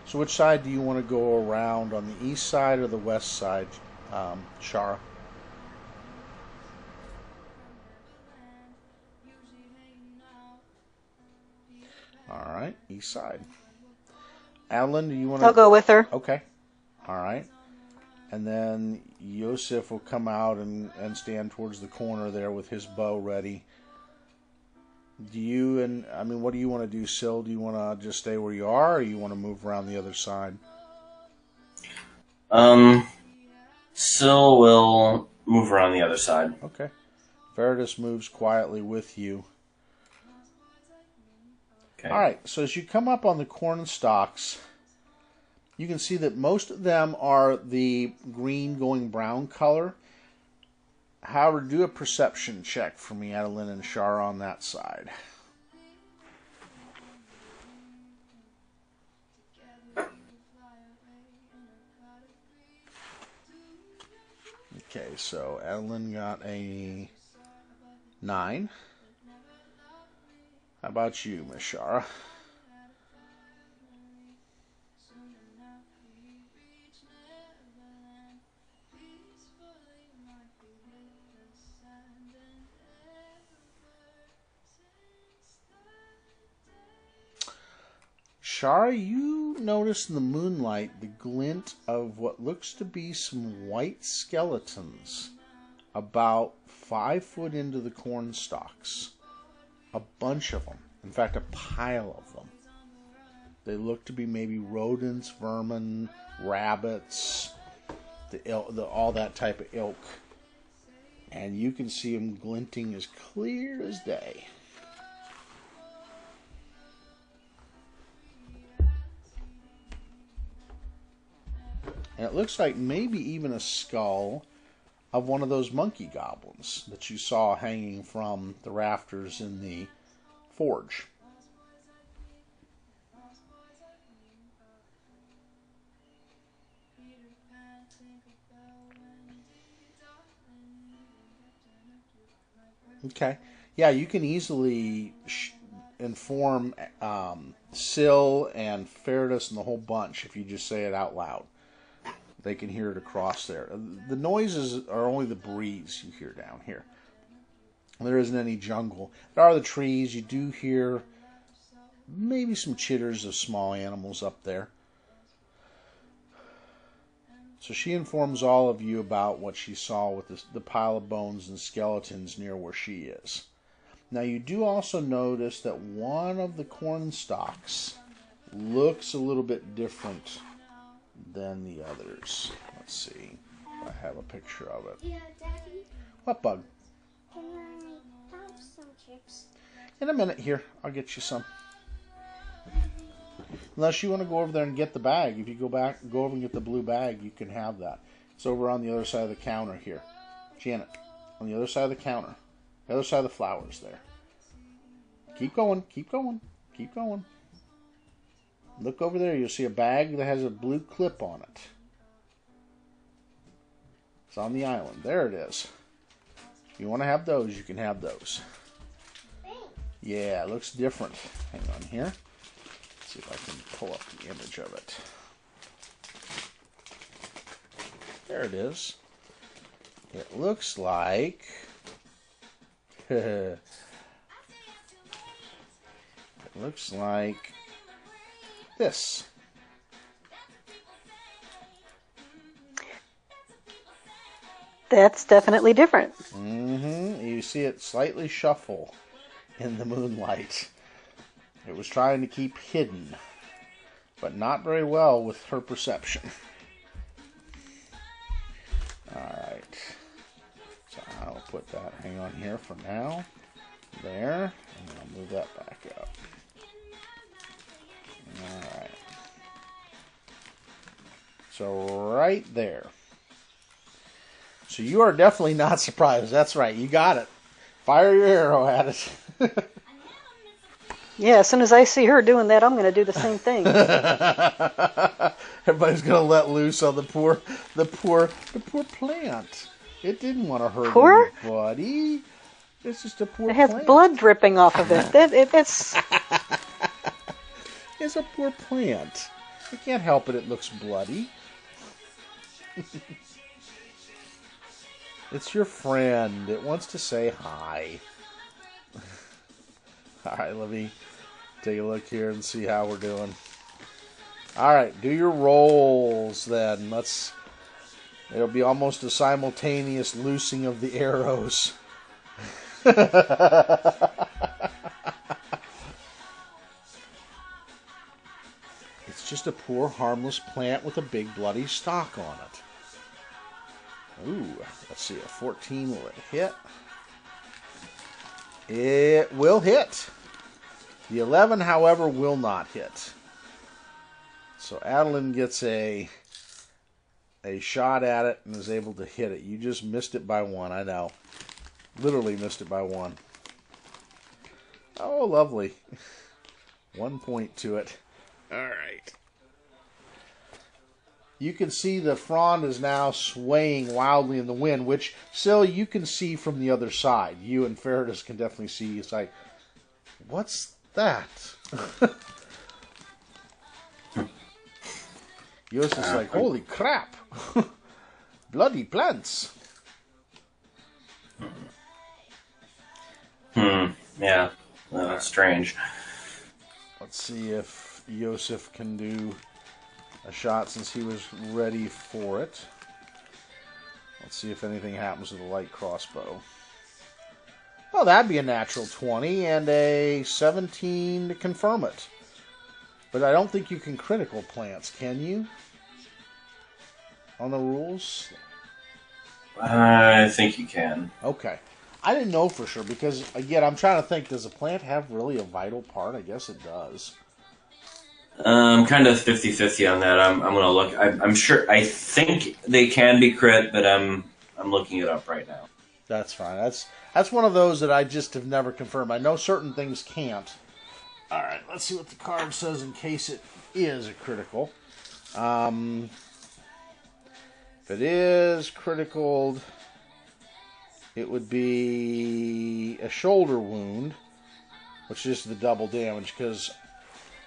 So which side do you want to go around, on the east side or the west side, Shara? All right, east side. Adeline, do you want to... I'll go with her. Okay. All right. And then Yosef will come out and stand towards the corner there with his bow ready. What do you want to do, Syl? Do you want to just stay where you are, or you want to move around the other side? Syl will move around the other side. Okay. Veritas moves quietly with you. Okay. All right, so as you come up on the corn stalks, you can see that most of them are the green going brown color. However, do a perception check for me, Adeline and Shara, on that side. Okay, so Adeline got a 9. How about you, Miss Shara? Shara, you notice in the moonlight the glint of what looks to be some white skeletons about 5 foot into the corn stalks. A bunch of them. In fact, a pile of them. They look to be maybe rodents, vermin, rabbits, all that type of ilk. And you can see them glinting as clear as day. And it looks like maybe even a skull of one of those monkey goblins that you saw hanging from the rafters in the forge. Okay. Yeah, you can easily inform Syl and Ferdus and the whole bunch if you just say it out loud. They can hear it across there. The noises are only the breeze you hear down here. There isn't any jungle. There are the trees. You do hear maybe some chitters of small animals up there. So she informs all of you about what she saw with the pile of bones and skeletons near where she is. Now you do also notice that one of the corn stalks looks a little bit different than the others. Let's see if I have a picture of it. Yeah, Daddy. What bug? Can I have some chips? In a minute here, I'll get you some. Unless you want to go over there and get the bag. If you go over and get the blue bag, you can have that. It's over on the other side of the counter here. Janet, on the other side of the counter. The other side of the flowers there. Keep going, keep going, keep going. Look over there, you'll see a bag that has a blue clip on it. It's on the island. There it is. If you want to have those, you can have those. Yeah, it looks different. Hang on here. Let's see if I can pull up the image of it. There it is. It looks like... it looks like this. That's definitely different. Mm-hmm. You see it slightly shuffle in the moonlight. It was trying to keep hidden, but not very well with her perception. Alright. So I'll put that, hang on here for now. There. And I'll move that back up. Alright. So right there. So you are definitely not surprised. That's right. You got it. Fire your arrow at it. Yeah, as soon as I see her doing that, I'm going to do the same thing. Everybody's going to let loose on the poor plant. It didn't want to hurt Poor? anybody. It's just a poor It has plant. blood dripping off of it. It's It's a poor plant. You can't help it. It looks bloody. It's your friend. It wants to say hi. All right, let me Take a look here and see how we're doing. All right, do your rolls then. It'll be almost a simultaneous loosing of the arrows. It's just a poor, harmless plant with a big, bloody stalk on it. Ooh, let's see. A 14, will it hit? It will hit. The 11, however, will not hit. So Adeline gets a shot at it and is able to hit it. You just missed it by 1, I know. Literally missed it by 1. Oh, lovely. 1 point to it. All right. You can see the frond is now swaying wildly in the wind, which still you can see from the other side. You and Faradis can definitely see. It's like, what's that? Yost is like, holy crap. Bloody plants. Yeah. Strange. Let's see if Yosef can do a shot since he was ready for it. Let's see if anything happens with the light crossbow. Oh, that'd be a natural 20 and a 17 to confirm it. But I don't think you can critical plants, can you? On the rules? I think you can. Okay. I didn't know for sure because, again, I'm trying to think, does a plant have really a vital part? I guess it does. I'm kind of 50-50 on that. I'm going to look. I'm sure. I think they can be crit, but I'm looking it up right now. That's fine. That's one of those that I just have never confirmed. I know certain things can't. All right, let's see what the card says in case it is a critical. If it is critical, it would be a shoulder wound, which is the double damage because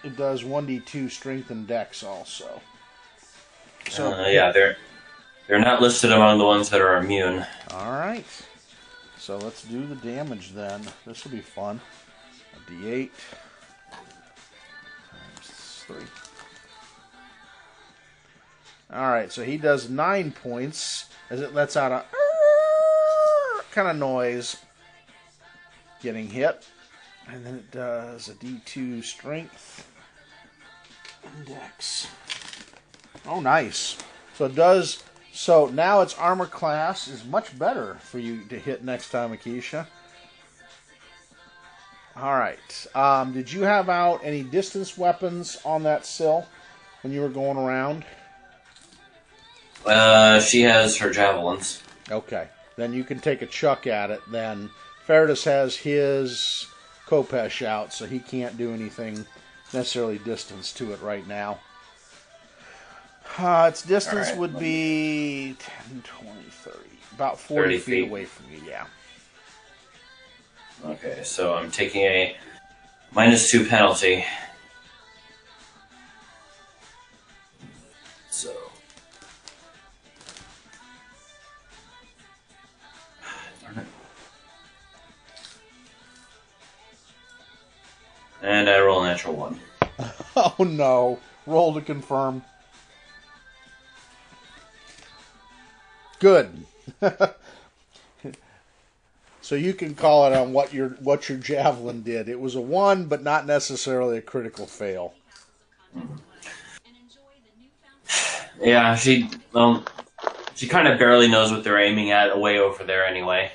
it does 1d2 strength and dex also. So yeah, they're not listed among the ones that are immune. All right. So let's do the damage then. This will be fun. A d8 times 3. All right, so he does 9 points as it lets out a kind of noise getting hit. And then it does a d2 strength and dex. Oh, nice. So it does. So now its armor class is much better for you to hit next time, Akeisha. All right. Did you have out any distance weapons on that sill when you were going around? She has her javelins. Okay. Then you can take a chuck at it. Then Faradis has his Kopesh out, so he can't do anything necessarily distance to it right now. Its distance would be 10, 20, 30. About 40 feet away from you, yeah. Okay, so I'm taking a -2 penalty. So. Darn it. And I roll a natural 1. Oh no. Roll to confirm. Good. So you can call it on what your javelin did. It was a 1, but not necessarily a critical fail. Yeah, she kind of barely knows what they're aiming at way over there anyway.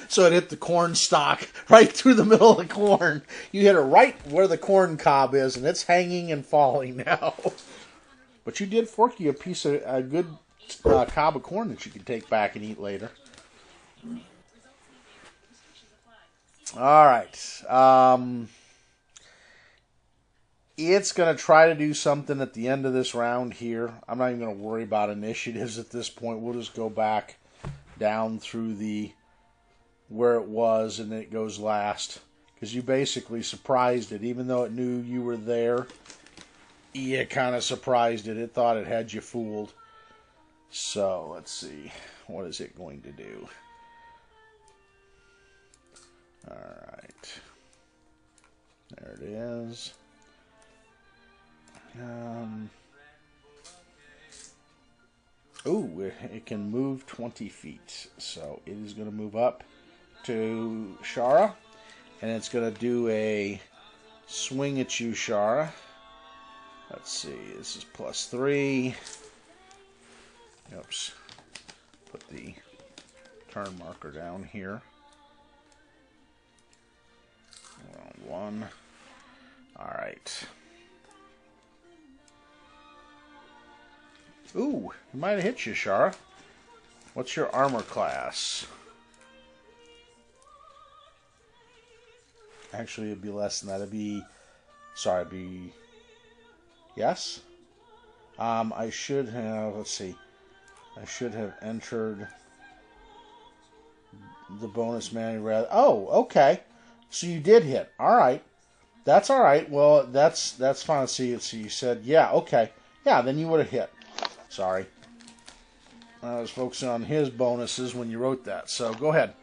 So it hit the corn stalk right through the middle of the corn. You hit it right where the corn cob is, and it's hanging and falling now. But you did fork you a good cob of corn that you can take back and eat later. All right. It's going to try to do something at the end of this round here. I'm not even going to worry about initiatives at this point. We'll just go back down through where it was, and it goes last. Because you basically surprised it. Even though it knew you were there, you kind of surprised it. It thought it had you fooled. So, let's see. What is it going to do? Alright. There it is. Ooh, it can move 20 feet. So it is going to move up to Shara. And it's going to do a swing at you, Shara. Let's see. This is +3. Oops. Put the turn marker down here. Wrong one. Alright. Ooh, he might have hit you, Shara. What's your armor class? Actually, it'd be less than that. It'd be... Sorry, it'd be... Yes? I should have... Let's see. I should have entered the bonus manually rather... Oh, okay. So you did hit. Alright. That's alright. Well, that's fine. See, so you said, yeah, okay. Yeah, then you would have hit. Sorry. I was focusing on his bonuses when you wrote that. So go ahead.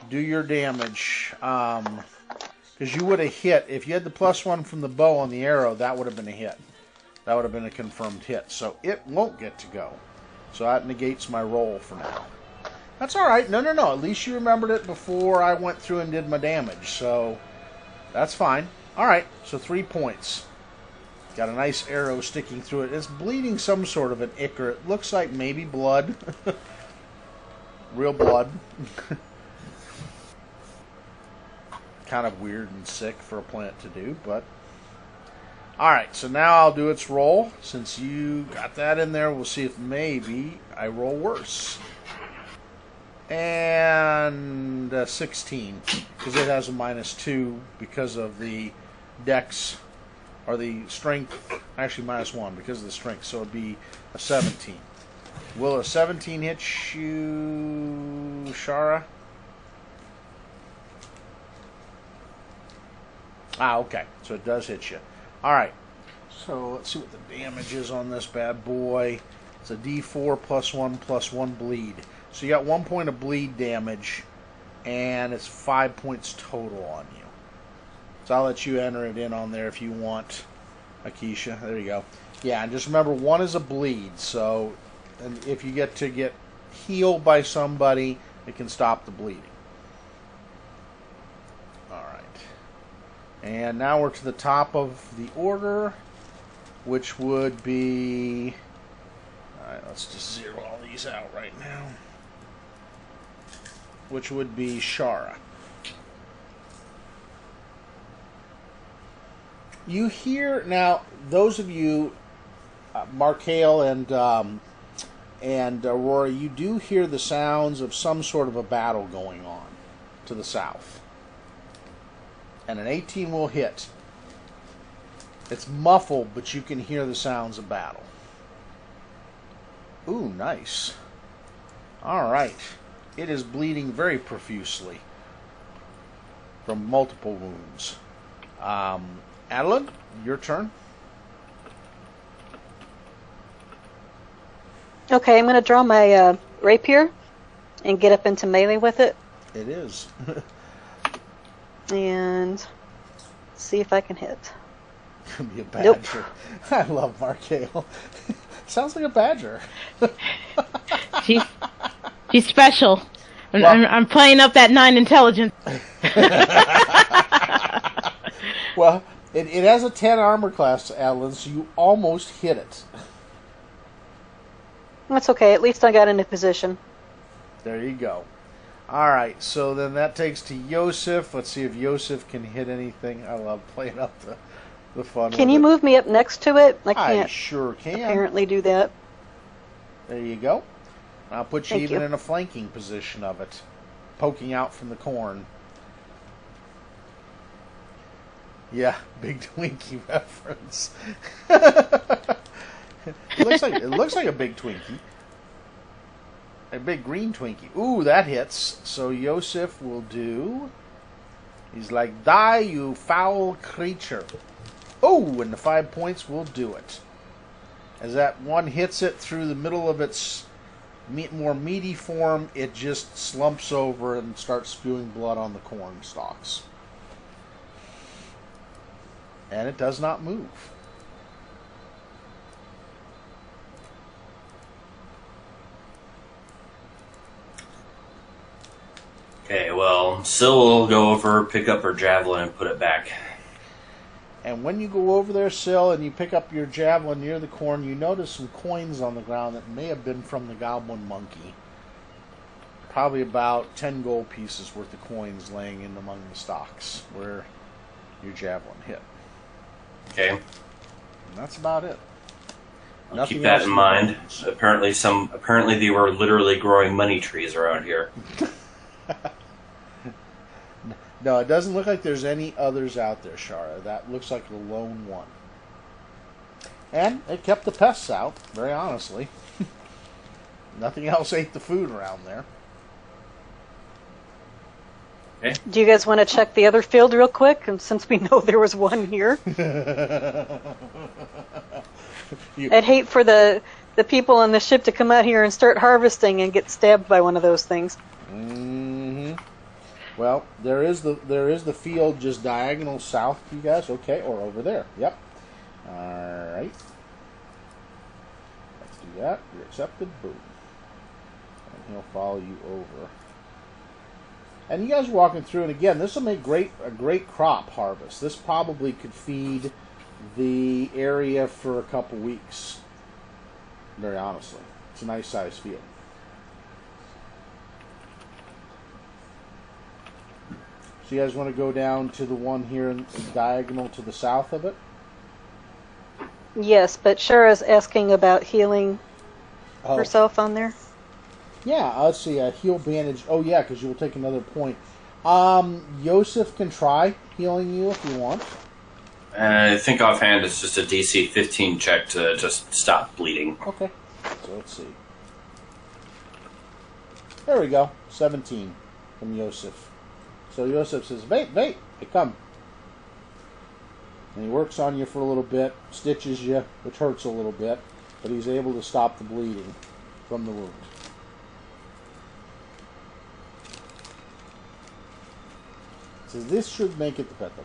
Do your damage. Because you would have hit. If you had the +1 from the bow on the arrow, that would have been a hit. That would have been a confirmed hit. So it won't get to go. So that negates my roll for now. That's alright. No. At least you remembered it before I went through and did my damage. So that's fine. Alright. So 3 points. Got a nice arrow sticking through it. It's bleeding some sort of an ichor. It looks like maybe blood. Real blood. Kind of weird and sick for a plant to do, but... Alright, so now I'll do its roll. Since you got that in there, we'll see if maybe I roll worse. And 16. Because it has a -2 because of the dex... Or the strength, actually -1 because of the strength, so it'd be a 17. Will a 17 hit you, Shara? Ah, okay. So it does hit you. Alright. So let's see what the damage is on this bad boy. It's a D4 +1 bleed. So you got 1 point of bleed damage, and it's 5 points total on you. So I'll let you enter it in on there if you want, Akeisha. There you go. Yeah, and just remember, 1 is a bleed. So and if you get to get healed by somebody, it can stop the bleeding. Alright. And now we're to the top of the order, which would be... Alright, let's just zero all these out right now. Which would be Shara. You hear now, those of you, Mark Hale and Aurora, you do hear the sounds of some sort of a battle going on to the south. And an 18 will hit. It's muffled, but you can hear the sounds of battle. Ooh, nice. Alright. It is bleeding very profusely from multiple wounds. Adeline, your turn. Okay, I'm going to draw my rapier and get up into melee with it. It is. And see if I can hit. Could be a badger. Nope. I love Mark Hale. Sounds like a badger. She's special. I'm playing up that 9 intelligence. Well, it has a 10 armor class, Adeline, so you almost hit it. That's okay. At least I got into position. There you go. Alright, so then that takes to Yosef. Let's see if Yosef can hit anything. I love playing up the fun. Can you move me up next to it? I can't. I sure can. Apparently do that. There you go. I'll put you Thank even you. in a flanking position of it, poking out from the corn. Yeah, big Twinkie reference. it looks like a big Twinkie. A big green Twinkie. Ooh, that hits. So Yosef will do... He's like, die, you foul creature. Oh, and the 5 points will do it. As that one hits it through the middle of its more meaty form, it just slumps over and starts spewing blood on the corn stalks. And it does not move. Okay, well, Syl will go over, pick up her javelin, and put it back. And when you go over there, Syl, and you pick up your javelin near the corn, you notice some coins on the ground that may have been from the goblin monkey. Probably about 10 gold pieces worth of coins laying in among the stalks where your javelin hit. Okay. And that's about it. I'll keep that in mind. Apparently they were literally growing money trees around here. No, it doesn't look like there's any others out there, Shara. That looks like the lone one. And it kept the pests out, very honestly. Nothing else ate the food around there. Okay. Do you guys want to check the other field real quick? And since we know there was one here, I'd hate for the people on the ship to come out here and start harvesting and get stabbed by one of those things. Mm-hmm. Well, there is the field just diagonal south to you guys. Okay, or over there. Yep. All right. Let's do that. You're accepted. Boom. And he'll follow you over. And you guys are walking through, and again, this will make a great crop harvest. This probably could feed the area for a couple weeks. Very honestly, it's a nice sized field. So you guys want to go down to the one here in diagonal to the south of it? Yes, but Shara's asking about healing herself on there. Yeah, let's see. A heal bandage. Oh, yeah, because you'll take another point. Yosef can try healing you if you want. I think offhand it's just a DC 15 check to just stop bleeding. Okay. So let's see. There we go. 17 from Yosef. So Yosef says, "Wait, I come." And he works on you for a little bit, stitches you, which hurts a little bit, but he's able to stop the bleeding from the wound. So this should make it better.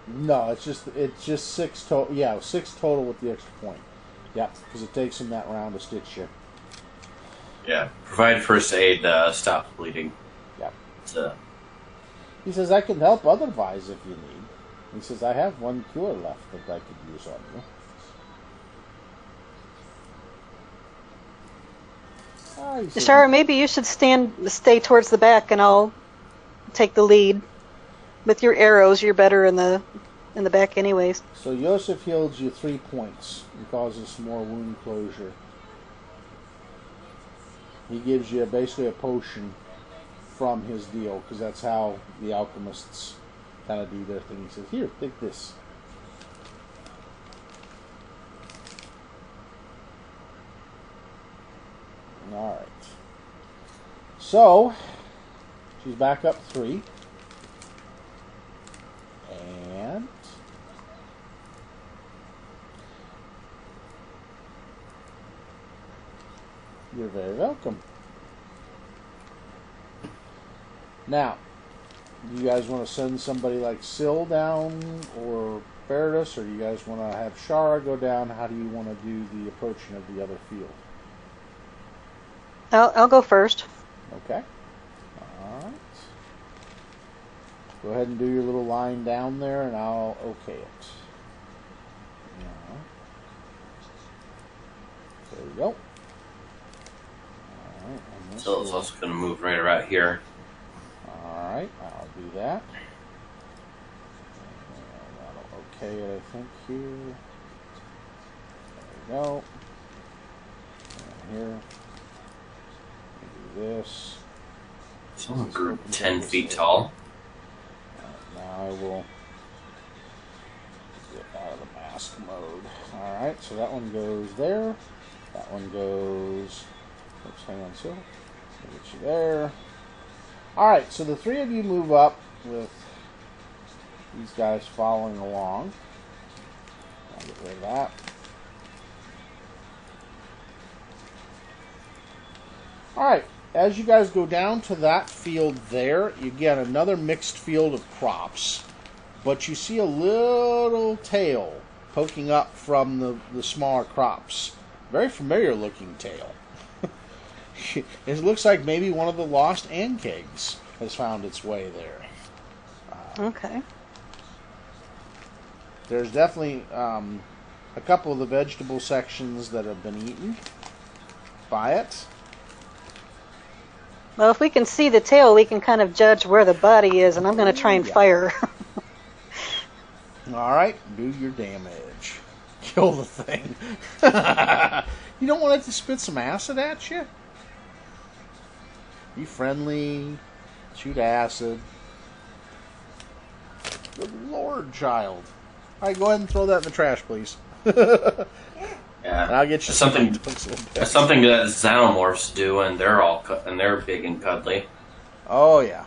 No, it's just 6 total. Yeah, 6 total with the extra point. Yep, because it takes him that round to stitch you. Yeah, provide first aid, stop bleeding. Yep. He says, "I can help otherwise if you need." He says, "I have 1 cure left that I could use on you." Shara, maybe you should stay towards the back, and I'll take the lead. With your arrows, you're better in the back, anyways. So Yosef heals you 3 points and causes some more wound closure. He gives you basically a potion from his deal, because that's how the alchemists kind of do their thing. He says, "Here, take this." All right. So she's back up 3. And you're very welcome. Now, do you guys want to send somebody like Syl down or Faradus, or do you guys want to have Shara go down? How do you want to do the approaching of the other field? I'll go first. Okay. All right. Go ahead and do your little line down there, and I'll okay it. Yeah. There we go. All right. So it's also going to move right around here. All right, I'll do that. And that'll okay it, I think, here. There we go. And here. Do this. Someone grew 10 feet tall. Now I will get out of the mask mode. Alright, so that one goes there. That one goes... Oops, hang on, so. I'll get you there. Alright, so the 3 of you move up with these guys following along. I'll get rid of that. Alright, as you guys go down to that field there, you get another mixed field of crops, but you see a little tail poking up from the smaller crops. Very familiar looking tail. It looks like maybe one of the lost ankegs has found its way there. Okay. There's definitely a couple of the vegetable sections that have been eaten by it. Well, if we can see the tail, we can kind of judge where the body is, and I'm going to try and fire. Alright, do your damage. Kill the thing. You don't want it to spit some acid at you? Be friendly. Shoot acid. Good Lord, child. Alright, go ahead and throw that in the trash, please. Yeah, I'll get you something that xenomorphs do, and they're big and cuddly. Oh yeah.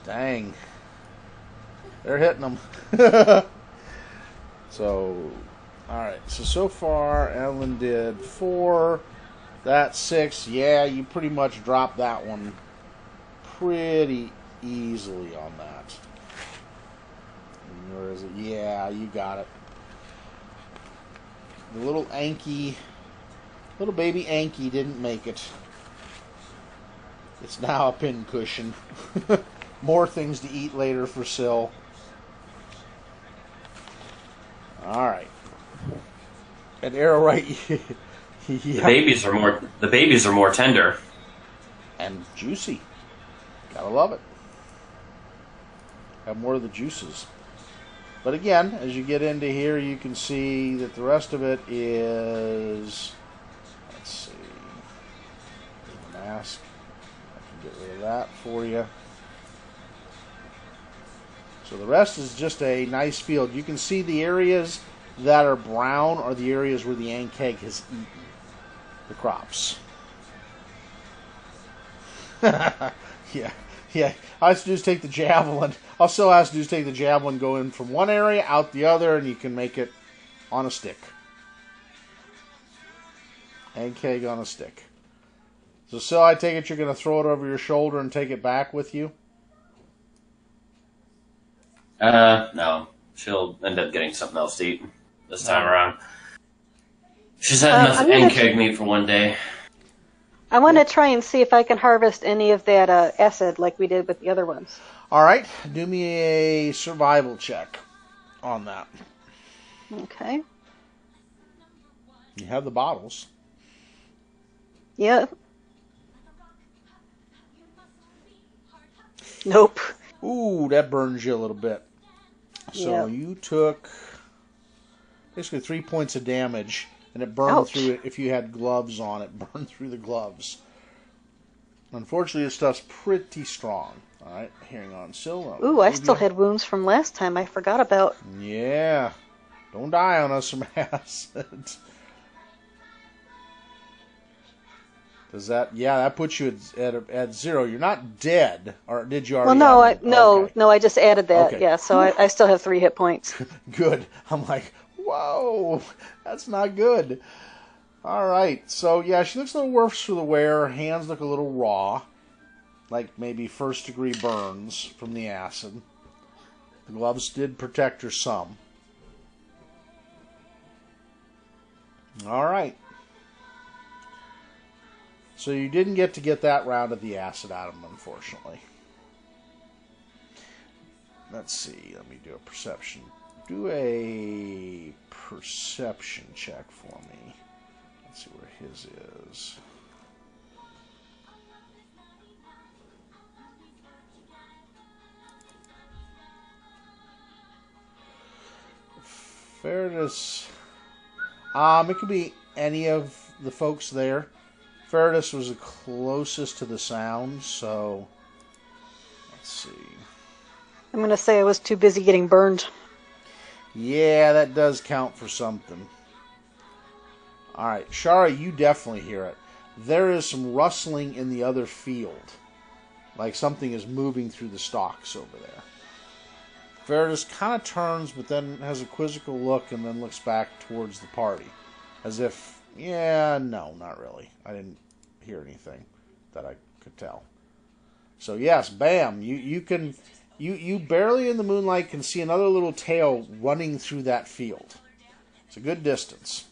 Dang. They're hitting them. So, alright. So far, Ellen did 4. That's 6. Yeah, you pretty much dropped that one pretty easily on that. Where is it? Yeah, you got it. The little baby Anki didn't make it. It's now a pincushion. More things to eat later for Syl. Alright. And Arrow right. Yeah. The babies are more tender. And juicy. Gotta love it. Have more of the juices. But again, as you get into here, you can see that the rest of it is... Let's see. The mask. I can get rid of that for you. So the rest is just a nice field. You can see the areas that are brown are the areas where the ankeg has eaten the crops. Yeah. Yeah, all I have to do is take the javelin. All Syl has to do is take the javelin, go in from one area, out the other, and you can make it on a stick. Egg keg on a stick. So Syl, I take it you're going to throw it over your shoulder and take it back with you? No. She'll end up getting something else to eat this time around. She's had enough egg keg meat for one day. I want to try and see if I can harvest any of that acid like we did with the other ones. Alright, do me a survival check on that. Okay. You have the bottles. Yep. Nope. Ooh, that burns you a little bit. So you took basically 3 points of damage. And it burned through it. If you had gloves on, it burned through the gloves. Unfortunately, this stuff's pretty strong. Alright, hang on. Syl. Ooh, I still had wounds from last time I forgot about. Yeah. Don't die on us from acid. Does that... Yeah, that puts you at 0. You're not dead. Or did you already... Well, no, I just added that. Okay. Yeah, so I still have 3 hit points. Good. I'm like... Whoa, that's not good. Alright, so yeah, she looks a little worse for the wear. Her hands look a little raw. Like maybe first degree burns from the acid. The gloves did protect her some. Alright. So you didn't get that round of the acid out of them, unfortunately. Let's see, let me do a perception. Do a perception check for me. Let's see where his is. Fairness. It could be any of the folks there. Fairness was the closest to the sound, so let's see. I'm going to say I was too busy getting burned. Yeah, that does count for something. Alright, Shara, you definitely hear it. There is some rustling in the other field. Like something is moving through the stalks over there. Fairness kind of turns, but then has a quizzical look and then looks back towards the party. As if, Yeah, no, not really. I didn't hear anything that I could tell. So yes, bam, you can you barely in the moonlight can see another little tail running through that field. It's a good distance.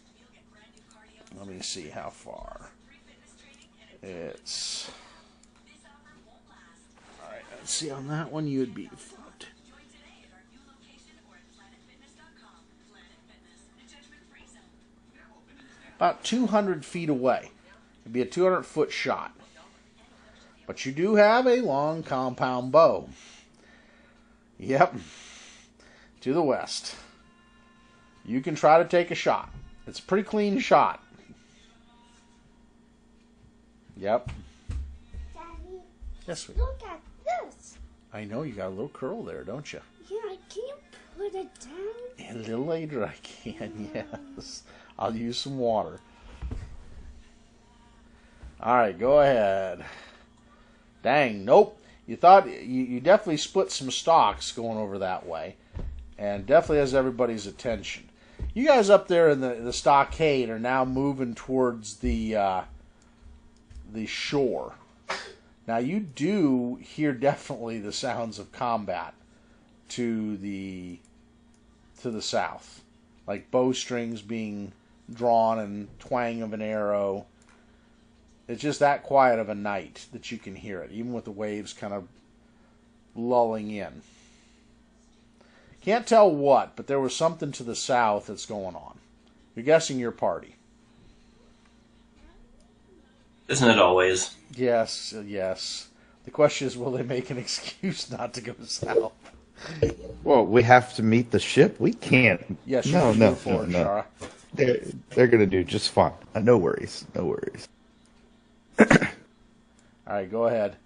Let me see how far. It's all right. Let's see on that one. You would be the front. About 200 feet away. It'd be a 200-foot shot. But you do have a long compound bow. Yep. To the west. You can try to take a shot. It's a pretty clean shot. Yep. Daddy, Yes, sweetie. look at this. I know you got a little curl there, don't you? Yeah, can you put it down? A little later I can, yes. I'll use some water. Alright, go ahead. Dang, nope. You thought you definitely split some stocks going over that way. And definitely has everybody's attention. You guys up there in the stockade are now moving towards the shore. Now you do hear definitely the sounds of combat to the south. Like bowstrings being drawn and twang of an arrow. It's just that quiet of a night that you can hear it, even with the waves kind of lulling in. Can't tell what, but there was something to the south that's going on. You're guessing your party. Isn't it always? Yes, yes. The question is, will they make an excuse not to go south? Well, we have to meet the ship. We can't. Yes, no, you no, move forward, no, no. Shara. They're gonna do just fine. No worries. No worries. All right, go ahead.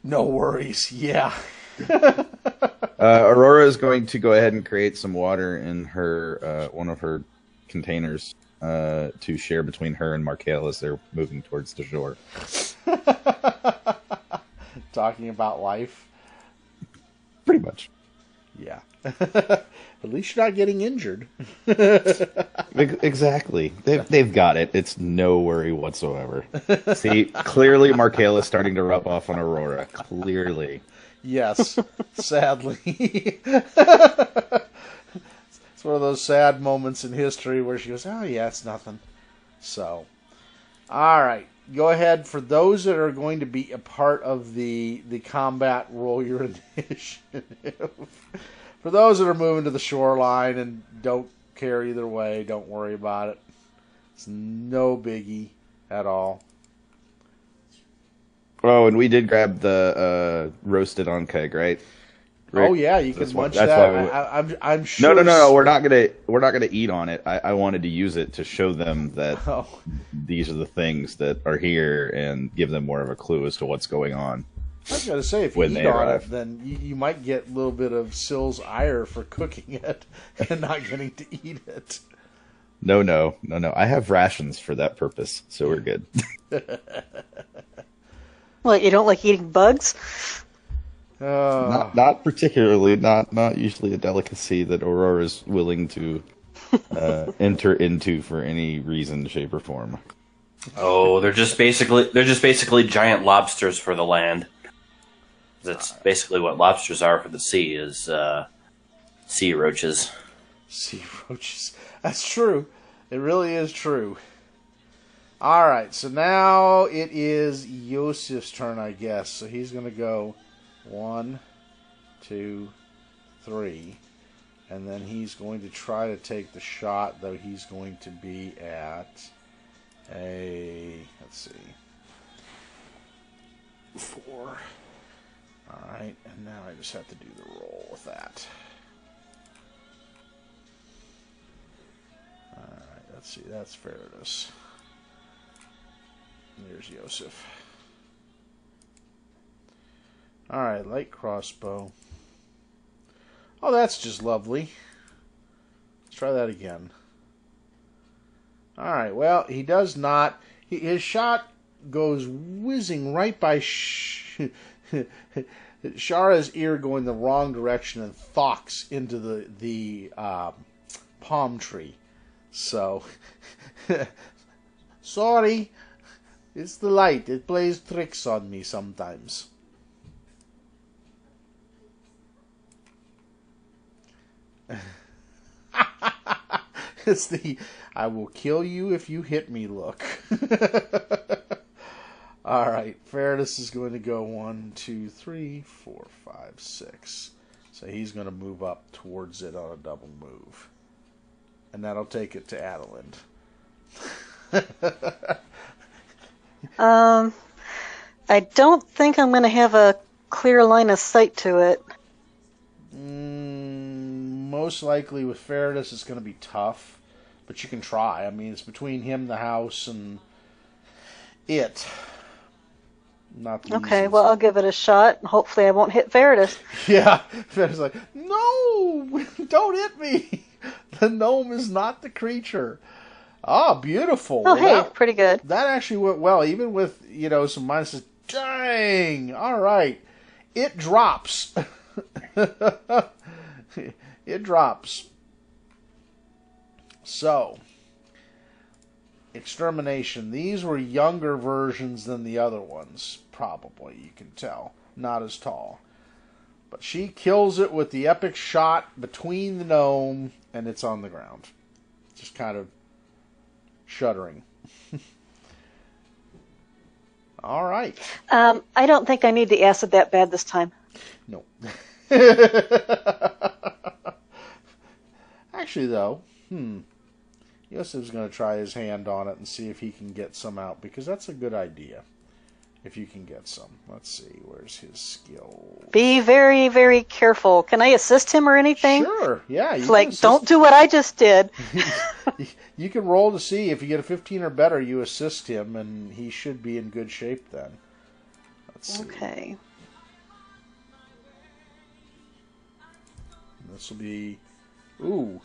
No worries. Yeah. Aurora is going to go ahead and create some water in her one of her containers to share between her and Markel as they're moving towards the shore. Talking about life. Pretty much. Yeah. At least you're not getting injured. Exactly. They've got it. It's no worry whatsoever. See, clearly Markel is starting to rub off on Aurora. Clearly. Yes, sadly. It's one of those sad moments in history where she goes, oh, yeah, it's nothing. So, all right. Go ahead. For those that are going to be a part of the combat, roll your initiative. For those that are moving to the shoreline and don't care either way, don't worry about it. It's no biggie at all. Oh, and we did grab the roasted on keg, right? Rick? Oh yeah, you can munch that's that. I'm sure. No. We're not gonna eat on it. I wanted to use it to show them that these are the things that are here and give them more of a clue as to what's going on. I was gonna say if you eat on it, then you might get a little bit of Sill's ire for cooking it and not getting to eat it. No. I have rations for that purpose, so we're good. What, you don't like eating bugs? Not particularly. Not usually a delicacy that Aurora is willing to enter into for any reason, shape, or form. Oh, they're just basically giant lobsters for the land. That's basically what lobsters are for the sea. Is sea roaches. Sea roaches. That's true. It really is true. All right, so now it is Yosef's turn, I guess. So he's going to go 1, 2, 3. And then he's going to try to take the shot, though he's going to be at let's see, 4. All right, and now I just have to do the roll with that. All right, let's see, that's fairness. There's Yosef. Alright, light crossbow. Oh, that's just lovely. Let's try that again. Alright, well, he does not. His shot goes whizzing right by Shara's ear, going the wrong direction, and thocks into the palm tree. So, sorry. It's the light. It plays tricks on me sometimes. It's the I will kill you if you hit me look. Alright, Fairness is going to go 1, 2, 3, 4, 5, 6. So he's going to move up towards it on a double move. And that'll take it to Adeland. I don't think I'm going to have a clear line of sight to it. Most likely with Fairness it's going to be tough. But you can try. I mean, it's between him, the house, and it. Not the Okay, easiest. well, I'll give it a shot. Hopefully I won't hit Fairness. Yeah, Fairness is like, no, don't hit me. The gnome is not the creature. Ah, beautiful. Oh, Well, hey, pretty good. That actually went well, even with, some minuses. Dang! All right. It drops. It drops. So, Extermination. These were younger versions than the other ones, probably, you can tell. Not as tall. But she kills it with the epic shot between the gnome, and it's on the ground. Just kind of shuddering. All right. I don't think I need the acid that bad this time. No. Actually, though, Yosef's going to try his hand on it and see if he can get some out, because that's a good idea. If you can get some. Let's see, where's his skill? Be very, very careful. Can I assist him or anything? Sure, yeah. You Like, don't do what I just did. You can roll to see. If you get a 15 or better, you assist him, and he should be in good shape then. Let's see. Okay. This will be... Ooh.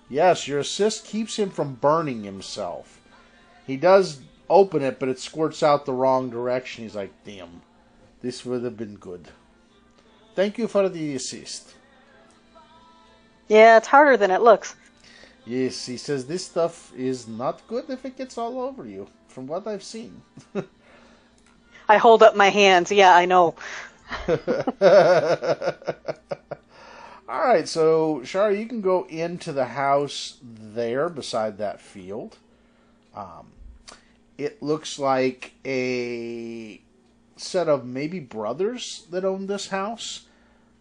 Yes, your assist keeps him from burning himself. He does open it, but it squirts out the wrong direction. He's like, damn, this would have been good. Thank you for the assist. Yeah, it's harder than it looks. Yes, he says this stuff is not good if it gets all over you, from what I've seen. I hold up my hands. Yeah, I know. Alright, so, Shara, you can go into the house there beside that field. It looks like a set of maybe brothers that own this house.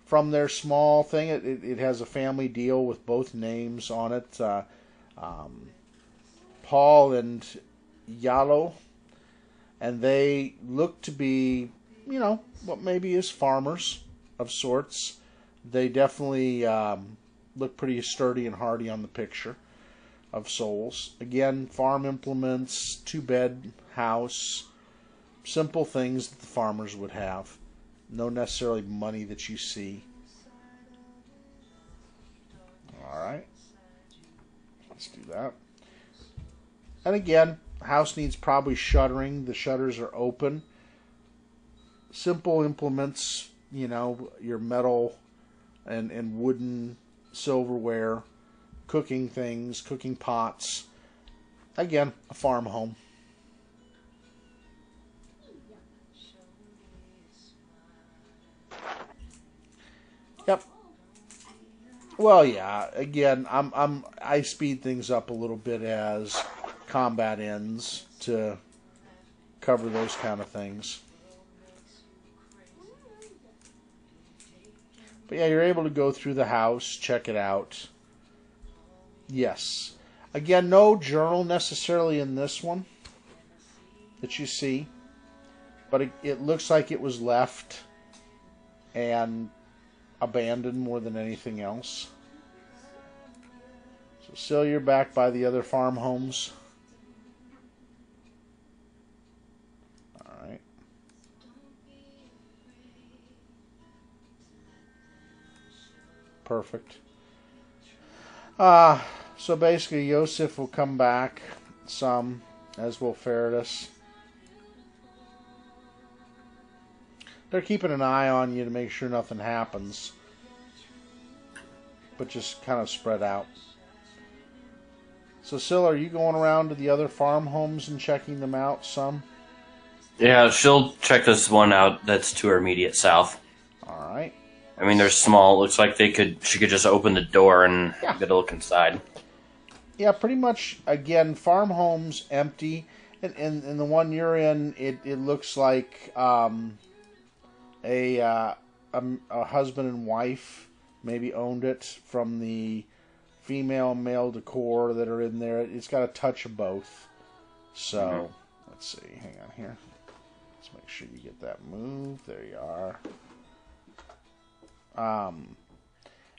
From their small thing, it has a family deal with both names on it. Paul and Yalo. And they look to be, what maybe is farmers of sorts. They definitely look pretty sturdy and hardy on the picture of souls. Again, farm implements, 2-bed house, simple things that the farmers would have. No necessarily money that you see. Alright. Let's do that. And again, house needs probably shuttering. The shutters are open. Simple implements, your metal and wooden silverware, cooking things, cooking pots. Again, a farm home. Yep. Well, yeah. Again, I speed things up a little bit as combat ends to cover those kind of things. But yeah, you're able to go through the house, check it out. Yes. Again, no journal necessarily in this one that you see. But it looks like it was left and abandoned more than anything else. So still you're back by the other farm homes. Alright. Perfect. So basically Yosef will come back some, as will Faradis. They're keeping an eye on you to make sure nothing happens. But just kind of spread out. So, Syl, are you going around to the other farm homes and checking them out some? Yeah, she'll check this one out that's to her immediate south. Alright. I mean, they're small. It looks like she could just open the door and get a look inside. Yeah, pretty much, again, farm homes empty. And the one you're in, it looks like a husband and wife maybe owned it from the female and male decor that are in there. It's got a touch of both. So, let's see. Hang on here. Let's make sure you get that moved. There you are.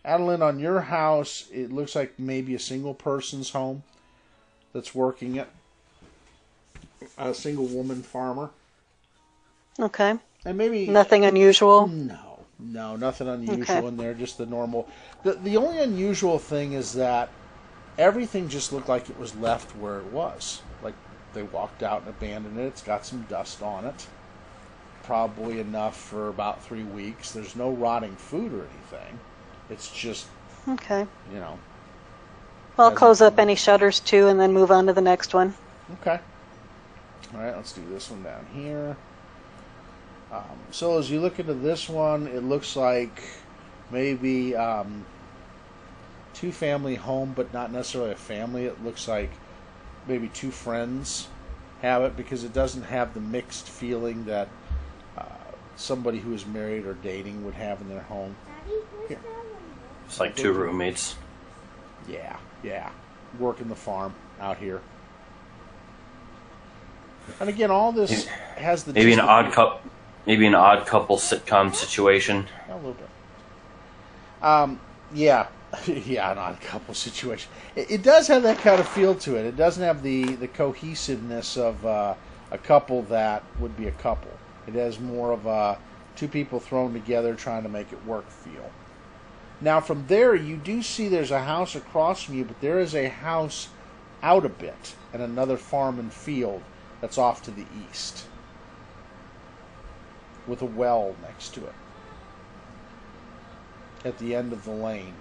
Adeline, on your house, it looks like maybe a single person's home that's working it. A single woman farmer. Okay. And maybe nothing unusual? No, nothing unusual in there. Just the normal. The only unusual thing is that everything just looked like it was left where it was. Like they walked out and abandoned it. It's got some dust on it. Probably enough for about 3 weeks. There's no rotting food or anything. It's just, okay. You know. Well, I'll close up any shutters too and then move on to the next one. Okay. All right, let's do this one down here. So as you look into this one, it looks like maybe two-family home, but not necessarily a family. It looks like maybe two friends have it because it doesn't have the mixed feeling that somebody who is married or dating would have in their home. Here. It's like two roommates. Yeah. Working the farm out here. And again, all this has the maybe an odd couple sitcom situation. A little bit. Yeah, an odd couple situation. It does have that kind of feel to it. It doesn't have the cohesiveness of a couple that would be a couple. It has more of two people thrown together trying to make it work feel. Now from there, you do see there's a house across from you, but there is a house out a bit and another farm and field that's off to the east with a well next to it at the end of the lane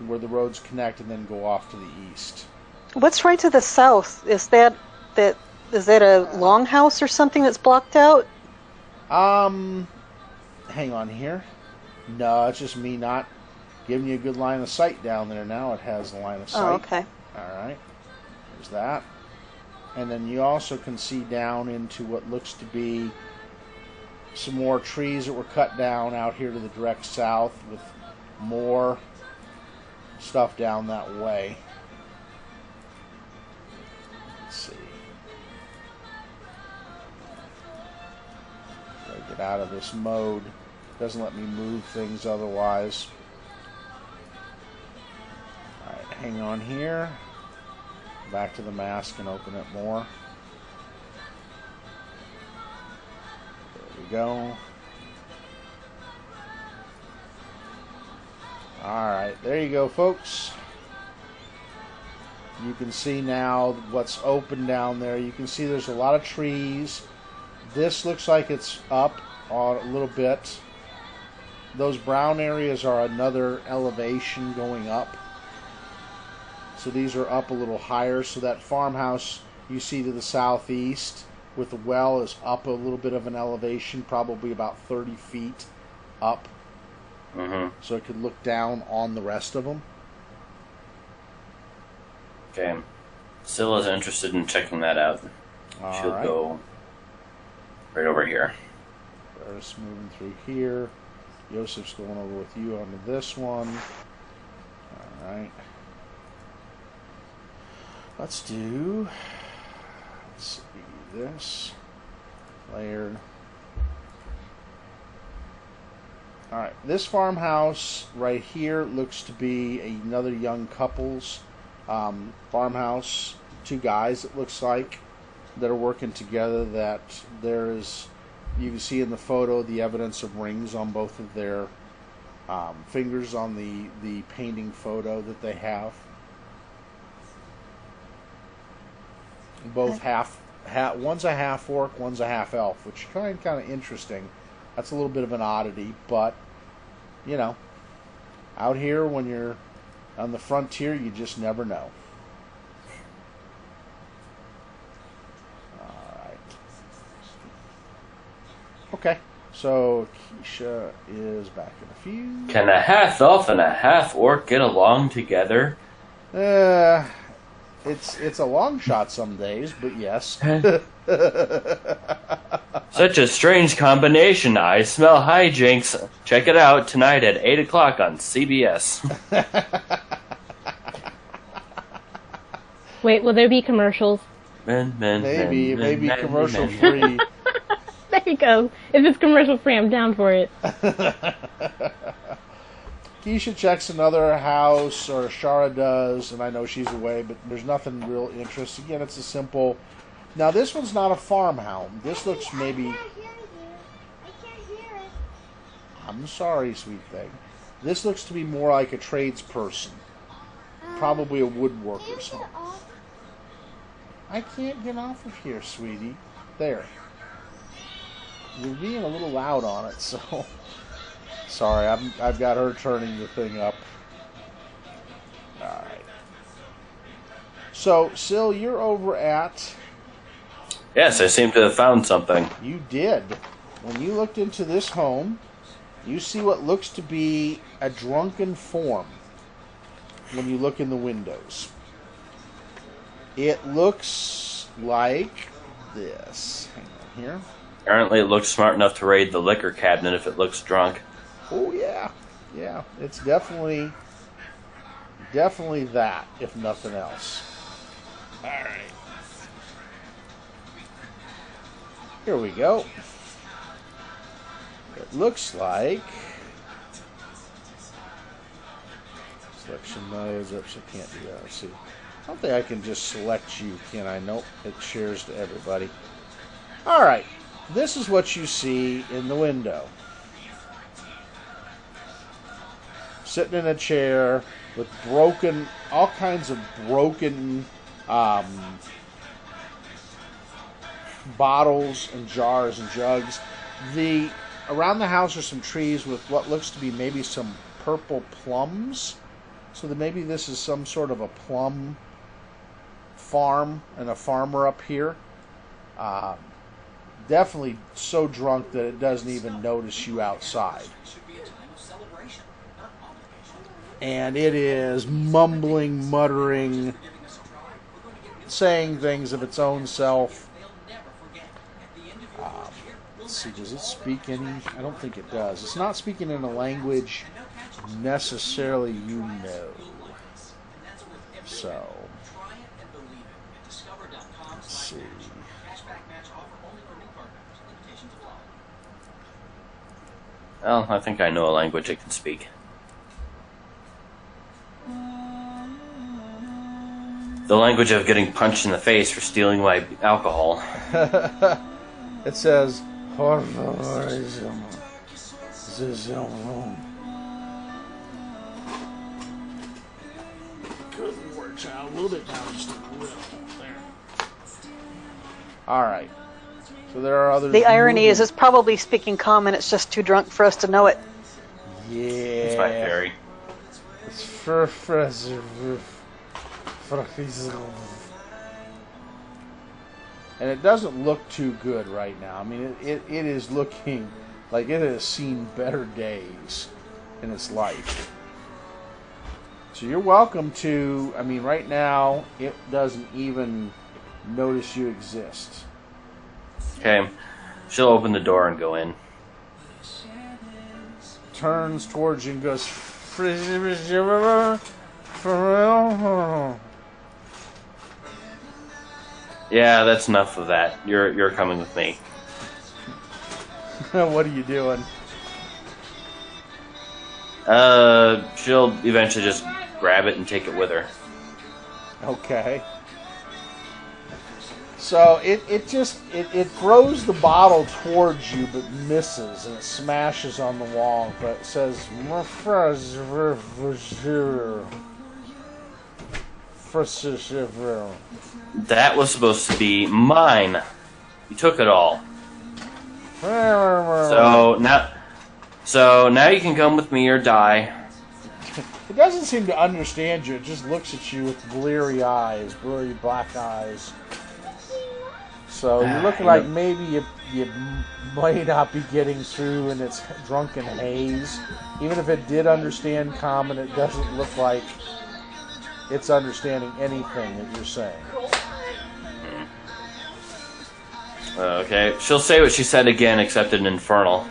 where the roads connect and then go off to the east. What's right to the south? Is that a longhouse or something that's blocked out? Hang on here. No, it's just me not giving you a good line of sight down there. Now it has a line of sight. Oh, okay. Alright. There's that. And then you also can see down into what looks to be some more trees that were cut down out here to the direct south with more stuff down that way. Let's see. Gotta get out of this mode. Doesn't let me move things otherwise. Alright, hang on here. Back to the mask and open it more. There we go. Alright, there you go, folks. You can see now what's open down there. You can see there's a lot of trees. This looks like it's up a little bit. Those brown areas are another elevation going up. So these are up a little higher. So that farmhouse you see to the southeast with the well is up a little bit of an elevation, probably about 30 feet up. So it could look down on the rest of them. Okay. Scylla's interested in checking that out. She'll go right over here. First moving through here. Joseph's going over with you onto this one. Alright. Let's see this. Layered. Alright, this farmhouse right here looks to be another young couple's farmhouse. Two guys, it looks like, that are working together. That there is, you can see in the photo the evidence of rings on both of their fingers on the painting photo that they have. Both one's a half orc, one's a half elf, which is kind of interesting. That's a little bit of an oddity, but you know, out here when you're On the frontier, you just never know. Alright. Okay, so Akeisha is back in a few. Can a half-elf and a half-orc get along together? It's a long shot some days, but yes. Such a strange combination. I smell hijinks. Check it out tonight at 8 o'clock on CBS. Wait, will there be commercials? Maybe commercial free. There you go. If it's commercial free, I'm down for it. Akeisha checks another house, or Shara does, and I know she's away, but there's nothing real interest. Again, it's a simple... Now, this one's not a farmhouse. This looks maybe... I can't hear it. I'm sorry, sweet thing. This looks to be more like a tradesperson. Probably a woodworker. So. I can't get off of here, sweetie. There. You're being a little loud on it, so... Sorry, I've got her turning the thing up. Alright. So, Syl, you're over at... Yes, I seem to have found something. You did. When you looked into this home, you see what looks to be a drunken form when you look in the windows. It looks like this. Hang on here. Apparently it looks smart enough to raid the liquor cabinet if it looks drunk. Oh, yeah. Yeah, it's definitely that, if nothing else. Alright. Here we go. It looks like... Selection modes, oops, I can't do that. Let's see. I don't think I can just select you, can I? Nope, it shares to everybody. Alright, this is what you see in the window. Sitting in a chair with broken, all kinds of broken bottles and jars and jugs. Around the house are some trees with what looks to be maybe some purple plums. So that maybe this is some sort of a plum farm and a farmer up here. Definitely so drunk that it doesn't even notice you outside. And it is mumbling, muttering, saying things of its own self. Let's see, does it speak any? I don't think it does. It's not speaking in a language necessarily you know. So, let's see. Well, I think I know a language it can speak. The language of getting punched in the face for stealing my alcohol. It says, good Lord, child. A little bit down, just a little. There. Alright. So there are others. The irony is it's probably speaking common, it's just too drunk for us to know it. Yeah. It's my fairy. It's and it doesn't look too good right now. I mean, it is looking like it has seen better days in its life. So you're welcome to, I mean, right now, it doesn't even notice you exist. Okay, she'll open the door and go in. Turns towards you and goes, Yeah, that's enough of that. You're coming with me. what are you doing? She'll eventually just grab it and take it with her. Okay. So it throws the bottle towards you but misses and it smashes on the wall, but it says That was supposed to be mine. You took it all. So now you can come with me or die. It doesn't seem to understand you. It just looks at you with bleary eyes, bleary black eyes. So you're looking like maybe you might not be getting through in its drunken haze. Even if it did understand common, it doesn't look like it's understanding anything that you're saying. Okay, she'll say what she said again, except in Infernal.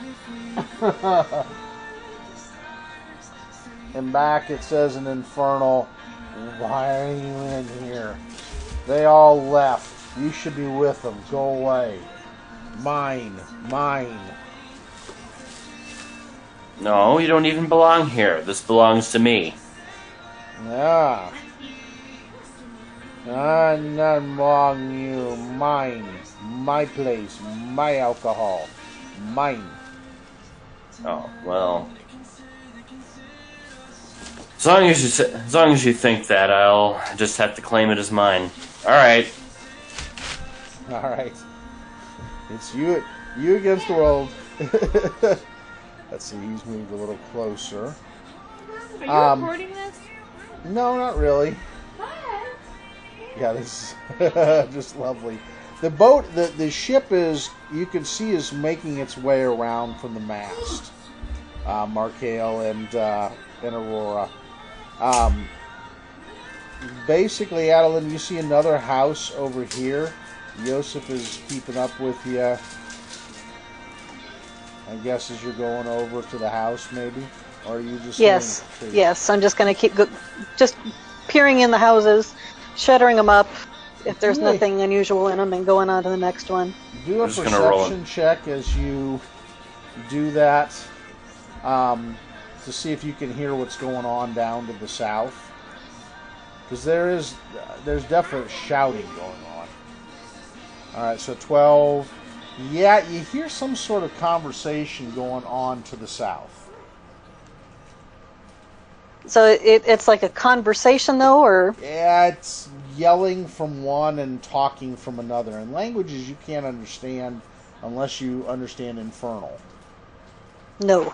And back it says in Infernal, why are you in here? They all left. You should be with them. Go away. Mine. Mine. No, you don't even belong here. This belongs to me. Yeah. I not belong you. Mine. My place. My alcohol. Mine. Oh, well. As long as you think that, I'll just have to claim it as mine. Alright. Alright. It's you against the world. Let's see, he's moved a little closer. Are you recording this? No, not really. What? Yeah, this is just lovely. The boat, the ship is, you can see, is making its way around from the mast. Markale and Aurora. Basically, Adeline, you see another house over here. Yosef is keeping up with you. I guess as you're going over to the house, maybe? Or are you just... Yes, I'm just going to keep just peering in the houses, shuttering them up if there's nothing unusual in them, and going on to the next one. Do a perception check as you do that to see if you can hear what's going on down to the south. Because there's definite shouting going on. Alright, so 12. Yeah, you hear some sort of conversation going on to the south. So it's like a conversation, though, or? Yeah, it's yelling from one and talking from another. And languages you can't understand unless you understand Infernal. No.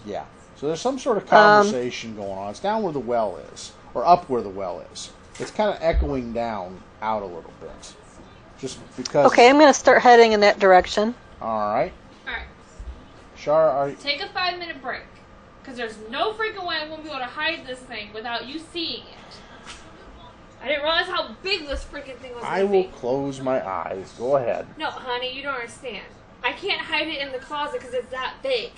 Yeah. So there's some sort of conversation going on. It's down where the well is. Or up where the well is. It's kind of echoing down out a little bit. Just because... Okay, I'm going to start heading in that direction. Alright. Alright. Shar, are you... Take a 5-minute break. Because there's no freaking way I'm going to be able to hide this thing without you seeing it. I didn't realize how big this freaking thing was going to be. I will close my eyes. Go ahead. No, honey, you don't understand. I can't hide it in the closet because it's that big.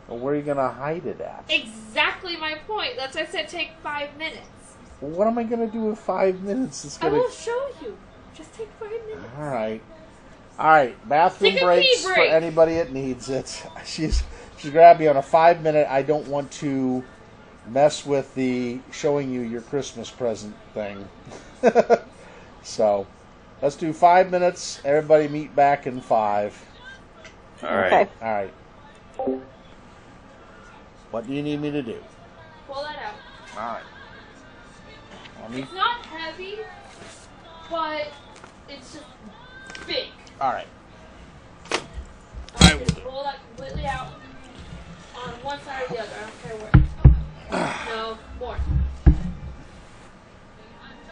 Well, where are you going to hide it at? Exactly my point. That's why I said take 5 minutes. Well, what am I going to do with 5 minutes? I will show you. Just take 5 minutes. Alright. Alright, bathroom breaks for anybody that needs it. She's grabbed me on a 5-minute, I don't want to mess with the showing you your Christmas present thing. So, let's do 5 minutes. Everybody meet back in 5. Alright. Okay. Alright. What do you need me to do? Pull that out. Alright. It's not heavy, but it's just big. Alright. I will pull that completely out on one side or the other. I don't care where. No, more.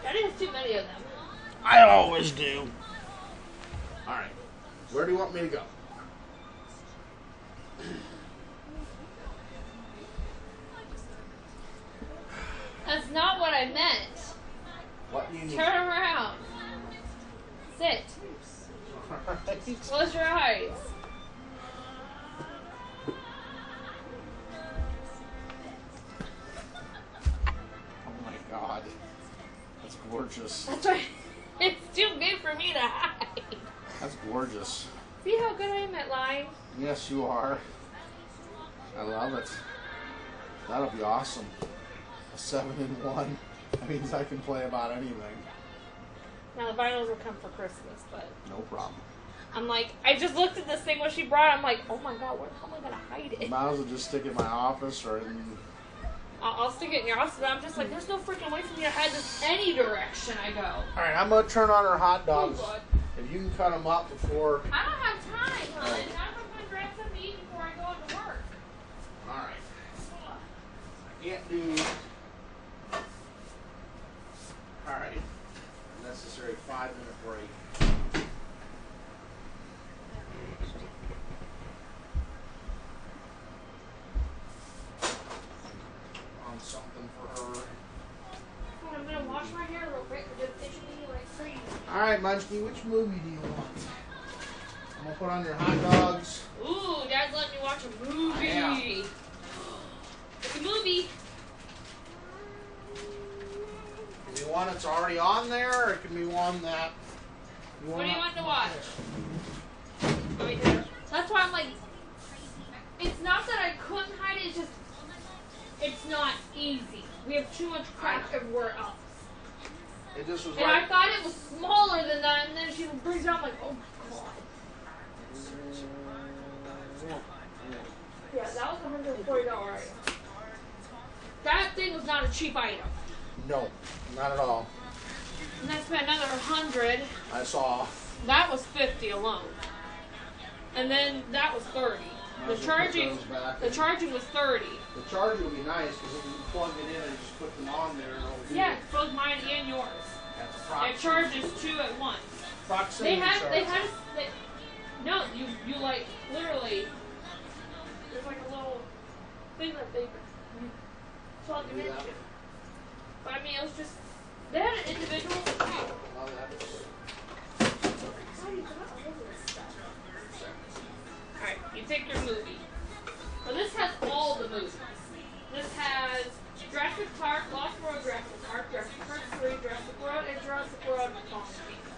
I think it's too many of them. I always do. Alright. Where do you want me to go? That's not what I meant. What do you need? Turn around. Sit. Close your eyes. Oh my god. That's gorgeous. That's right. It's too big for me to hide. That's gorgeous. See how good I am at lying? Yes, you are. I love it. That'll be awesome. A 7-in-1. That means I can play about anything. Now the vinyls will come for Christmas, but... No problem. I'm like, I just looked at this thing when she brought it. I'm like, oh my god, where am I going to hide it? Might as well just stick it in my office or in... I'll stick it in your office, but I'm just like, there's no freaking way for me to hide this any direction I go. Alright, I'm going to turn on our hot dogs. Oh, If you can cut them up before... I don't have time, hon. I'm going to grab something to eat before I go into work. Alright. Can't do. Alright. Necessary 5-minute break. On something for her. I'm gonna wash my hair real quick because it's itching me like crazy. Alright, Munchkie, which movie do you want? I'm gonna put on your hot dogs. Ooh, Dad's letting me watch a movie. Yeah. It's a movie. Can be one that's already on there, or it can be one that you What do you want to watch? There. That's why I'm like, it's not that I couldn't hide it, it's just, it's not easy. We have too much crap everywhere else. It just was And right. I thought it was smaller than that, and then she brings it up like, oh my god. Yeah, that was $140 item. That thing was not a cheap item. No, not at all. And I spent another $100. I saw. That was $50 alone. And then that was $30. The charging was $30. The charger will be nice because if you plug it in and just put them on there, it'll do Yeah, it. both mine and yours. That's It proximity. charges 2 at once. Proximity charge. No, you like literally. There's like a little thing that they plug it Do that. into. But I mean, it was just they had an individual. Oh, that's- Alright, you pick your movie. So this has all the movies. This has Jurassic Park, Lost World, Jurassic Park, Jurassic Park 3, Jurassic World, and Jurassic World Fallen Kingdom.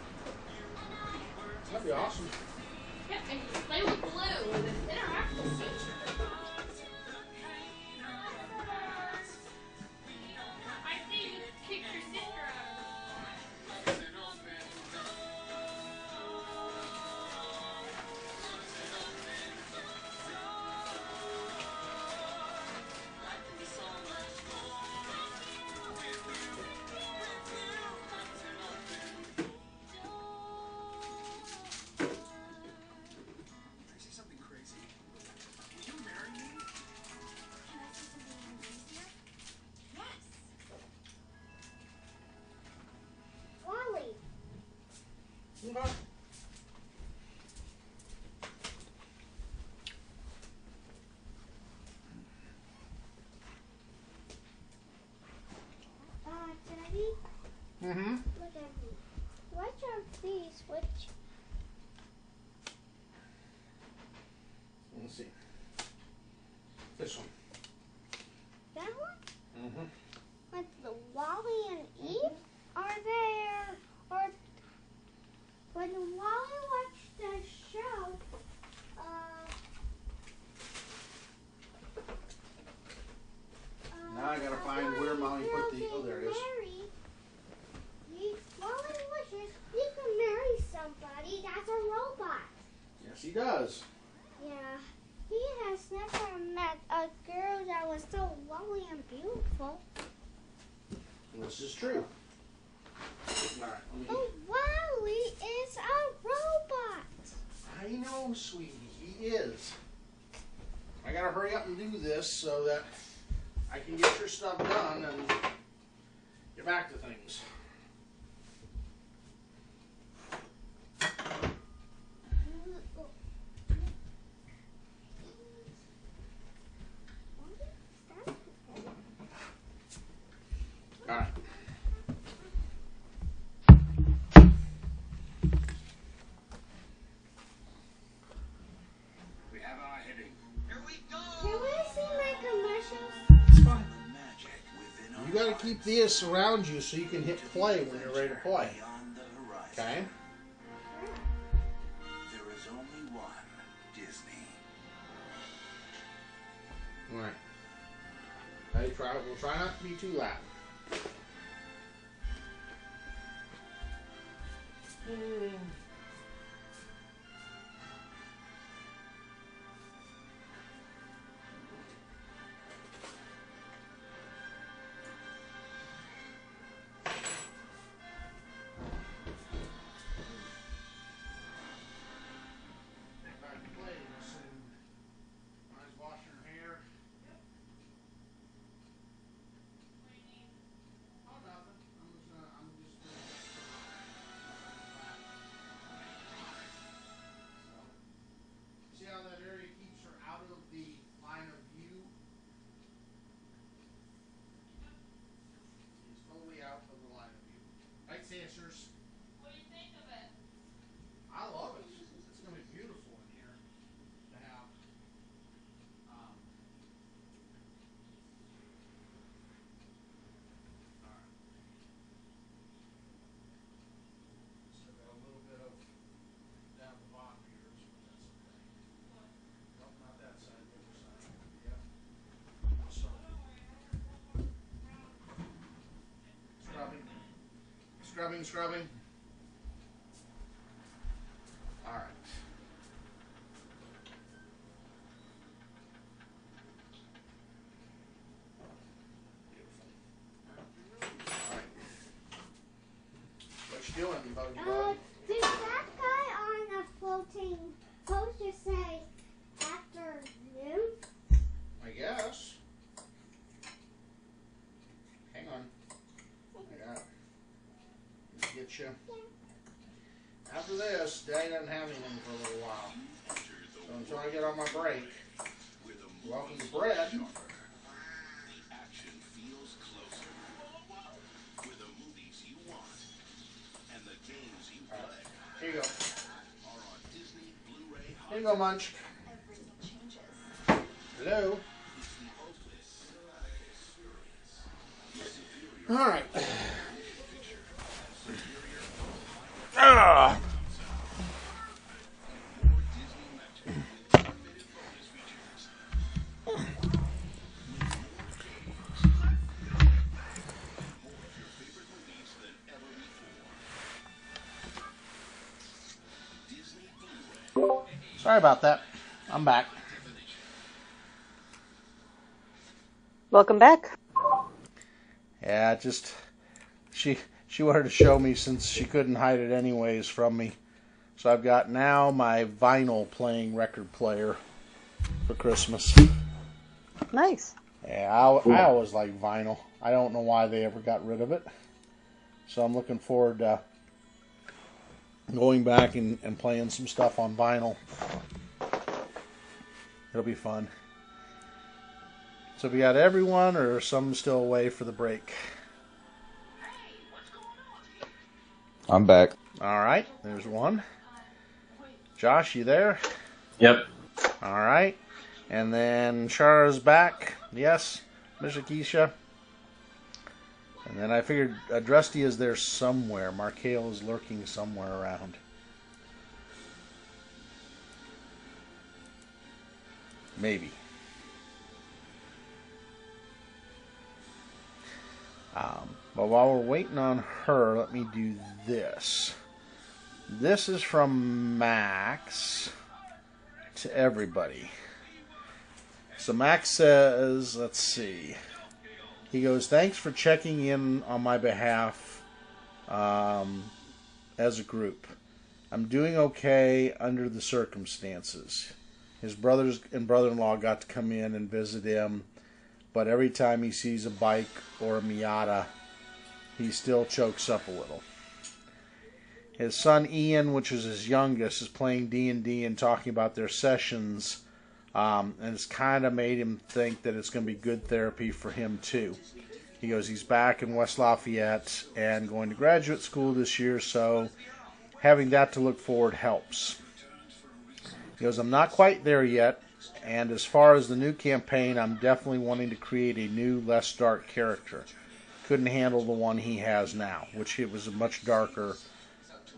That'd be awesome. Yep, and you play with blue with an interactive feature. I see you kicked your sister out of the Wally. Okay. Daddy, Mm-hmm. look at me. Which of these? Which? Let's see. This one. That one? Mm-hmm. With the Wally and Eve? Are there? Or when Wally watched the show, Now I gotta find where Mommy put the. Oh, there it is. Wally wishes he could marry somebody that's a robot. Yes, he does. Yeah, he has never met a girl that was so lovely and beautiful. This is true. All right, let me. But Wally is a robot. I know, sweetie, he is. I gotta hurry up and do this so that I can get your stuff done and get back to things. All right. We have our heading. Here we go. Can we see my commercials? It's fine. Magic within our You gotta keep this around you so you can hit play when you're ready to play. beyond the horizon. Okay? There is only one Disney. All right. We'll try not to be too loud. Back to place and I was washing her hair. Scrubbing. All right. What you doing, Buggy Bug? Did that guy on the floating poster say afternoon? I guess. Hang on. I got it. Let me get you. After this, Daddy doesn't have anything for a little while. So until I get on my break, welcome to bread. Action feels closer. With the movies you want and the games you play Here you go. are on Disney Blu-ray. Here you go, Munch. Hello. All right. Sorry about that. I'm back. Welcome back. Yeah, just she wanted to show me since she couldn't hide it anyways from me. So I've got now my vinyl playing record player for Christmas. Nice. Yeah, I always like vinyl. I don't know why they ever got rid of it. So I'm looking forward to going back and playing some stuff on vinyl. It'll be fun. So we got everyone, or some still away for the break? I'm back. All right, there's one. Josh, you there? Yep. All right. And then Shara's back. Yes, Miss Akeisha. And then I figured Drusty is there somewhere. Markale is lurking somewhere around. Maybe. But while we're waiting on her, let me do this. This is from Max to everybody. So Max says, let's see. He goes, thanks for checking in on my behalf as a group. I'm doing okay under the circumstances. His brothers and brother-in-law got to come in and visit him, but every time he sees a bike or a Miata, he still chokes up a little. His son Ian, which is his youngest, is playing D&D and talking about their sessions, and it's kind of made him think that it's going to be good therapy for him too. He goes, he's back in West Lafayette and going to graduate school this year, so having that to look forward helps. He goes, I'm not quite there yet, and as far as the new campaign, I'm definitely wanting to create a new, less dark character. Couldn't handle the one he has now, which it was a much darker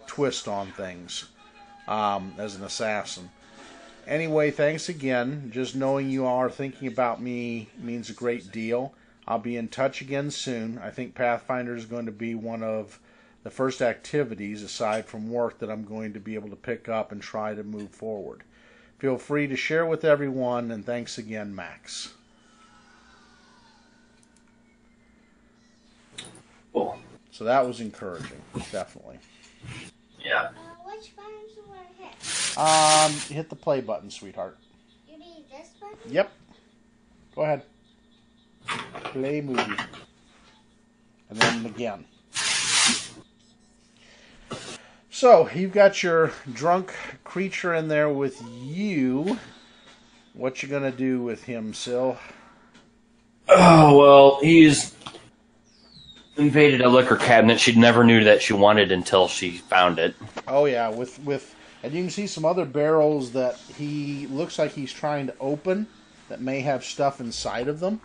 twist on things as an assassin. Anyway, thanks again. Just knowing you all are thinking about me means a great deal. I'll be in touch again soon. I think Pathfinder is going to be one of the first activities, aside from work, that I'm going to be able to pick up and try to move forward. Feel free to share with everyone, and thanks again, Max. Cool. So that was encouraging, definitely. Yeah. Which buttons do I hit? Hit the play button, sweetheart. You mean this button? Yep. Go ahead. Play movie. And then again. So, you've got your drunk creature in there with you. What you gonna do with him, Sil? Oh, well, he's invaded a liquor cabinet she never knew that she wanted until she found it. Oh yeah, with and you can see some other barrels that he looks like he's trying to open that may have stuff inside of them.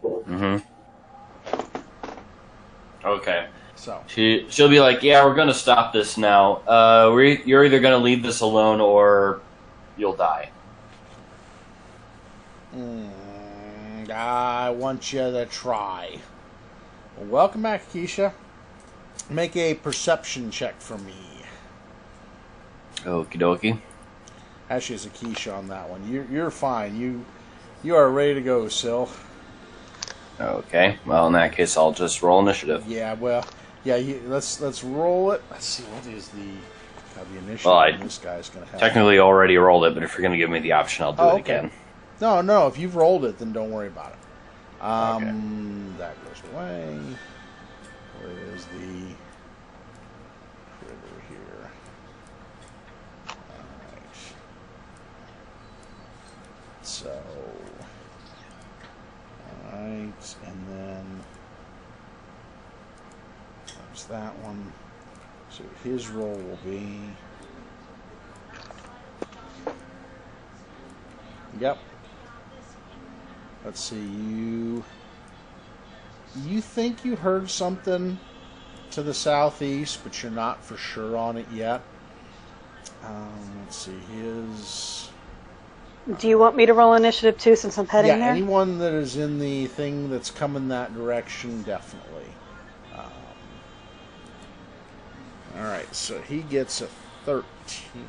Mm-hmm. Okay. So she'll be like, yeah, we're gonna stop this now. You're either gonna leave this alone or you'll die. I want you to try. Well, welcome back, Akeisha. Make a perception check for me. Okie dokie. Actually, it's Akeisha on that one. You're fine. You are ready to go, Sil. Okay. Well, in that case, I'll just roll initiative. Yeah. Well. Yeah. Let's roll it. Let's see what is the initiative. Well, this guy's gonna have. Technically already rolled it, but if you're going to give me the option, I'll do it again. No. If you've rolled it, then don't worry about it. Okay. That goes away. Where is the critter here? Alright. So. Alright, and then there's that one. So his roll will be. Yep. Let's see, you think you heard something to the southeast, but you're not for sure on it yet. Let's see, his... Do you want me to roll initiative too, since I'm heading there? Yeah, anyone that is in the thing that's coming that direction, definitely. Alright, so he gets a 13.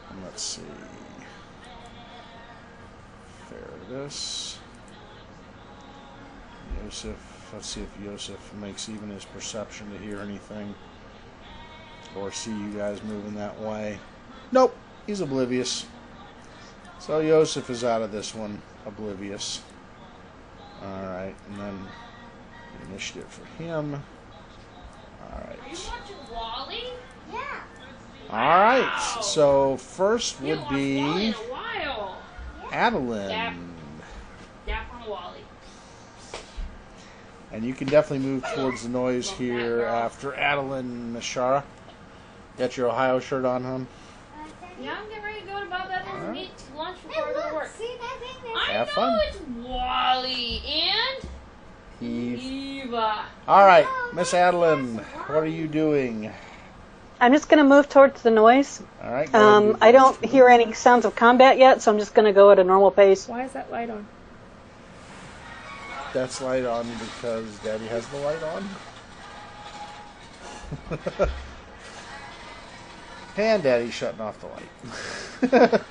And let's see... This. Yosef. Let's see if Yosef makes even his perception to hear anything. Or see you guys moving that way. Nope. He's oblivious. So Yosef is out of this one. Oblivious. Alright. And then initiative for him. Alright. Are you watching Wally? Yeah. Alright. So first You would haven't watched Wally be in a while. Adeline. Dap on Wally. And you can definitely move towards the noise here after Adeline, Nashara. Got your Ohio shirt on, hon? Yeah, I'm getting ready to go to Bob Evans and eat lunch Hey, before I go to look, work. see that thing there? I Have know fun. it's Wally and Eve. Eva. Alright, Miss Adeline, what are you doing? I'm just going to move towards the noise. Alright. I don't hear any sounds of combat yet, so I'm just going to go at a normal pace. Why is that light on? That's light on because Daddy has the light on. And Daddy's shutting off the light.